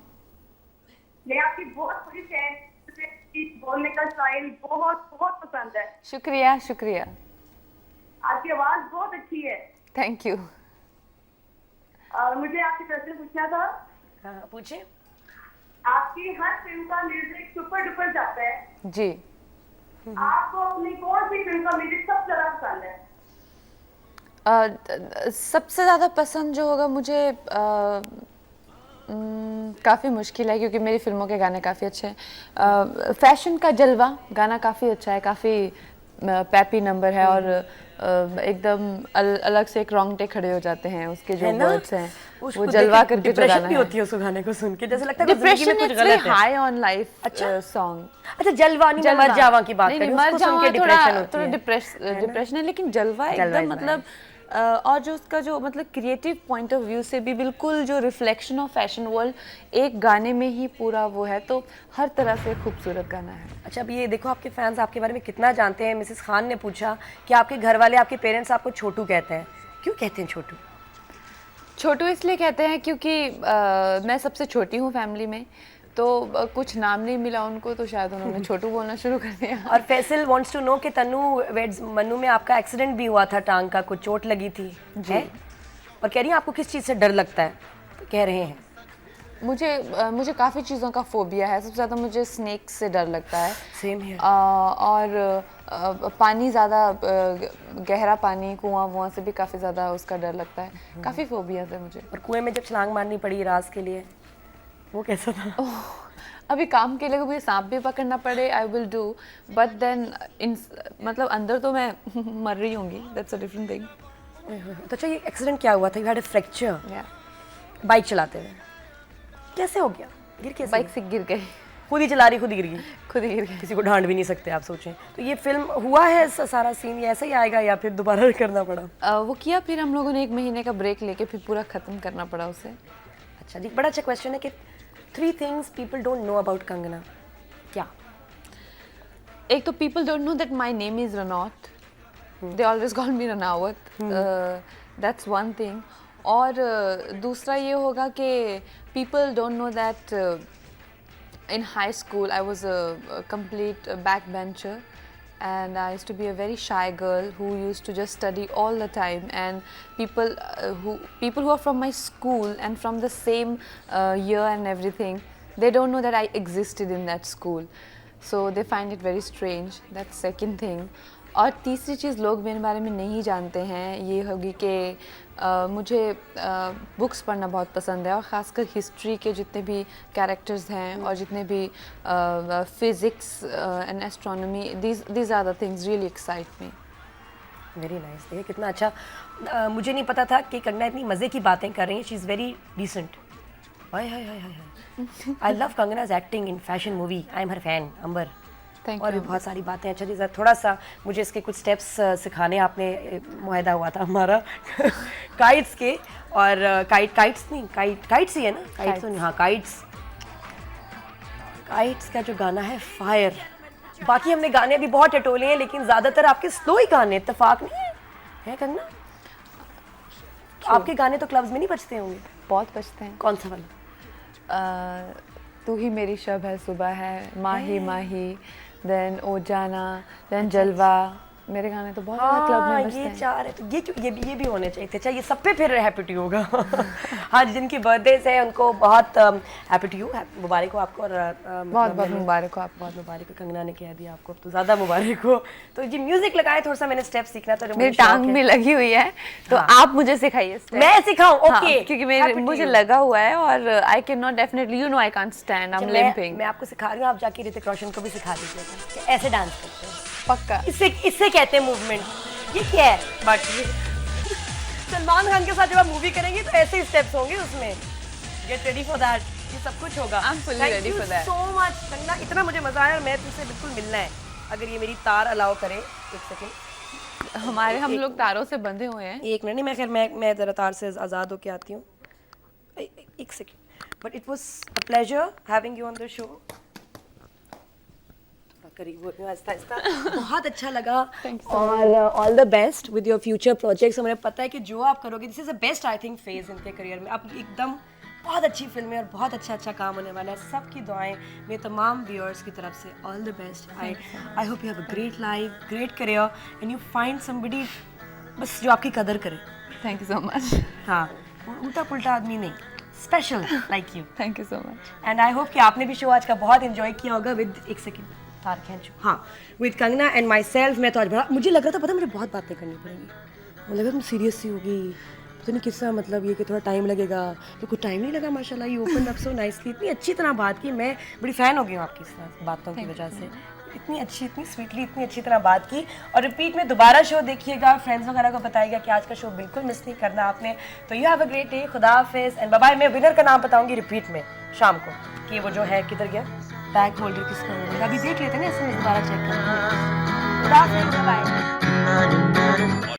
Speaker 3: मैं आपकी बहुत बड़ी फैन, मुझे बोलने का स्टाइल बहुत बहुत पसंद है।
Speaker 2: शुक्रिया शुक्रिया।
Speaker 3: आपकी आवाज बहुत अच्छी है।
Speaker 2: Thank you.
Speaker 3: मुझे आपसे प्रश्न पूछना था।
Speaker 1: हाँ पूछे।
Speaker 3: आपकी हर फिल्म का म्यूजिक सुपर डुपर जाता है
Speaker 2: जी।
Speaker 3: आपको अपनी कौन सी फिल्म का म्यूजिक सबसे ज्यादा पसंद है?
Speaker 2: सबसे ज़्यादा पसंद जो होगा मुझे काफ़ी मुश्किल है क्योंकि मेरी फिल्मों के गाने काफ़ी अच्छे हैं। फैशन का जलवा गाना काफ़ी अच्छा है, काफ़ी पैपी नंबर है और एकदम अलग से एक रोंगटे खड़े हो जाते हैं उसके जो
Speaker 1: है ना?
Speaker 2: वर्ड्स हैं,
Speaker 1: उसको
Speaker 2: वो
Speaker 1: देख
Speaker 2: जलवा
Speaker 1: के
Speaker 2: करके जो
Speaker 1: डिप्रेशन
Speaker 2: गाना
Speaker 1: भी
Speaker 2: है।
Speaker 1: होती है उस गाने को सुन के, जैसे लगता है कि जिंदगी में
Speaker 2: डिप्रेशन
Speaker 1: कुछ
Speaker 2: इट्स
Speaker 1: गलत है।
Speaker 2: हाई ऑन लाइफ
Speaker 1: अच्छा?
Speaker 2: सॉन्ग।
Speaker 1: अच्छा जलवानी में मर जावा की बात
Speaker 2: नहीं,
Speaker 1: करें,
Speaker 2: मर
Speaker 1: उसको सुन के
Speaker 2: जावा
Speaker 1: डिप्रेशन होती
Speaker 2: थोड़ा
Speaker 1: है।
Speaker 2: डिप्रेशन है, लेकिन जलवा
Speaker 1: जलवा
Speaker 2: एकदम
Speaker 1: is
Speaker 2: मतलब और जो उसका जो मतलब क्रिएटिव पॉइंट ऑफ व्यू से भी बिल्कुल जो रिफ्लेक्शन ऑफ फैशन वर्ल्ड एक गाने में ही पूरा वो है, तो हर तरह से खूबसूरत गाना है।
Speaker 1: अच्छा अब ये देखो आपके फैंस आपके बारे में कितना जानते हैं। मिसेस खान ने पूछा कि आपके घर वाले आपके पेरेंट्स आपको छोटू कहते हैं, क्यों कहते हैं छोटू?
Speaker 2: छोटू इसलिए कहते हैं क्योंकि मैं सबसे छोटी हूँ फैमिली में, तो कुछ नाम नहीं मिला उनको, तो शायद उन्होंने छोटू बोलना शुरू कर दिया।
Speaker 1: और फैसल वांट्स टू नो कि तनु वेड्स मन्नू में आपका एक्सीडेंट भी हुआ था, टांग का कुछ चोट लगी थी है? और कह रही हैं आपको किस चीज़ से डर लगता है? तो कह रहे हैं
Speaker 2: मुझे काफ़ी चीज़ों का फोबिया है। सबसे ज़्यादा मुझे स्नेक से डर लगता है।
Speaker 1: Same here.
Speaker 2: और पानी ज़्यादा गहरा पानी, कुआं वुआं से भी काफ़ी ज़्यादा उसका डर लगता है। काफ़ी फोबियाज है मुझे।
Speaker 1: और कुएं में जब छलांग मारनी पड़ी राज के लिए, वो कैसा था?
Speaker 2: अभी काम के लिए मुझे सांप भी पकड़ना पड़े I will do, but then मतलब अंदर तो मैं मर रही होंगी, दैट्स अ डिफरेंट थिंग।
Speaker 1: तो अच्छा ये एक्सीडेंट क्या हुआ था? You had a fracture bike चलाते हुए, कैसे हो गया? गिर कैसे?
Speaker 2: बाइक से गिर गई,
Speaker 1: खुद ही चला रही खुद ही गिर गई।
Speaker 2: खुद ही गिर गई।
Speaker 1: किसी को ढांढ भी नहीं सकते आप सोचें। तो ये फिल्म हुआ है सारा सीन ये ऐसा ही आएगा या फिर दोबारा करना पड़ा?
Speaker 2: वो किया, फिर हम लोगों ने 1 महीने का ब्रेक लेके फिर पूरा ख़त्म करना पड़ा उसे।
Speaker 1: अच्छा जी, बड़ा अच्छा क्वेश्चन है कि 3 things people don't know about Kangana. क्या?
Speaker 2: एक तो people don't know that my name is Ranaut, they always call me Ranaut, that's one thing. और दूसरा ये होगा कि people don't know that in high school I was a complete backbencher, and I used to be a very shy girl who used to just study all the time, and people who are from my school and from the same year and everything, they don't know that I existed in that school, so they find it very strange. That's second thing. और तीसरी चीज़ लोग मेरे बारे में नहीं जानते हैं ये होगी कि मुझे बुक्स पढ़ना बहुत पसंद है, और ख़ासकर हिस्ट्री के जितने भी कैरेक्टर्स हैं और जितने भी physics and astronomy, these are the things really excite me.
Speaker 1: Very nice. देखिए कितना अच्छा। मुझे नहीं पता था कि कंगना इतनी मज़े की बातें कर रही है। She is very decent. Hi hi hi hi. I love Kangana's acting in Fashion movie. I am her fan Ambar.
Speaker 2: Thank
Speaker 1: और भी
Speaker 2: you.
Speaker 1: बहुत सारी बातें। अच्छा जी सर थोड़ा सा मुझे इसके कुछ स्टेप्स सिखाने आपने मुआहदा हुआ था हमारा काइट्स के। और काइट्स ही है ना? काइट्स तो हाँ काइट्स का जो गाना है फायर। बाकी हमने गाने भी बहुत टटोले हैं लेकिन ज़्यादातर आपके स्लो ही गाने, इत्तेफाक नहीं है कंगना? आपके गाने तो क्लब्स में नहीं बजते होंगे?
Speaker 2: बहुत बचते हैं।
Speaker 1: कौन सा वाला?
Speaker 2: तू ही मेरी शब है सुबह है, माही माही, देन ओ जाना, देन जलवा, मेरे गाने तो बहुत ज़्यादा क्लब में बजते
Speaker 1: ये
Speaker 2: हैं।
Speaker 1: 4 है तो ये भी होने चाहिए थे। अच्छा ये सब पे फिर हैप्पी टू होगा। हाँ जिनकी बर्थडेज है उनको बहुत हैप्पी टू यू, मुबारक हो आपको। और
Speaker 2: बहुत बहुत मुबारक हो आपको।
Speaker 1: बहुत मुबारक हो। कंगना ने कह दिया आपको, अब तो ज़्यादा मुबारक हो। तो जी म्यूजिक लगाए, थोड़ा सा मैंने स्टेप सीखना था।
Speaker 2: मेरी टांग भी लगी हुई है, तो आप मुझे सिखाइए step।
Speaker 1: मैं सिखाऊं?
Speaker 2: हाँ,
Speaker 1: ओके
Speaker 2: क्योंकि मुझे लगा हुआ है और I can not definitely, you know I can't stand, I am limping.
Speaker 1: मैं आपको सिखा रही हूँ, आप जाके ऋतिक रोशन को भी सिखा दीजिएगा कि ऐसे डांस करते हैं।
Speaker 2: पक्का।
Speaker 1: इससे कहते हैं मूवमेंट। ये क्या है? बट सलमान खान के साथ जब आप मूवी करेंगे तो ऐसे ही स्टेप्स होंगे उसमें। Get ready for that. ये सब कुछ होगा।
Speaker 2: I'm fully ready for that.
Speaker 1: So much Kangana, इतना मुझे मजा आया और मैं तुमसे बिल्कुल मिलना है अगर ये मेरी तार अलाउ करे। एक सेकंड।
Speaker 2: हम लोग तारों से बंधे हुए हैं।
Speaker 1: एक मिनट नहीं, मैं खैर मैं ज़रा तार से आज़ाद होके आती हूँ। एक second. But it was a pleasure having you on the show. करीब होती हूँ आहिस्ता आहिस्ता। बहुत अच्छा लगा और all the best with your future projects. मुझे पता है कि जो आप करोगे this is the best I think phase इनके करियर में। आप एकदम बहुत अच्छी फिल्म है और बहुत अच्छा काम होने वाला है। सबकी दुआएं मेरे तमाम व्यूअर्स की तरफ से, all the best. I hope you have a great life, great career and you find somebody बस जो आपकी कदर करे।
Speaker 2: Thank you so much.
Speaker 1: हाँ, उल्टा पुल्टा आदमी नहीं, special like you.
Speaker 2: Thank you so much.
Speaker 1: And I hope कि आपने भी शो आज का बहुत एंजॉय किया होगा विद, एक सेकंड तार खींचो, हाँ, with Kangana and my self. मैं तो आज बड़ा, मुझे लग रहा था, पता मुझे बहुत बातें करनी पड़ेंगी, मुझे लगा तुम सीरियस सी होगी, पता नहीं किसका मतलब ये कि थोड़ा टाइम लगेगा, तो कुछ टाइम नहीं लगा माशाल्लाह। You open up so nicely, इतनी अच्छी तरह बात की, मैं बड़ी फ़ैन हो गई हूँ आपकी इस बातों की वजह से। इतनी अच्छी, इतनी स्वीटली, इतनी अच्छी तरह बात की। और रिपीट में दोबारा शो देखिएगा, फ्रेंड्स वगैरह को बताइएगा कि आज का शो बिल्कुल मिस नहीं करना आपने। तो you have a great day, खुदा हाफिज़ एंड बाय बाय। मैं विनर का नाम बताऊंगी रिपीट में शाम को कि वो जो है किधर गया, बैग होल्डर किसका होगा, अभी देख लेते हैं ना, इसमें दोबारा चेक करना। खुदा हाफिज़, बाय।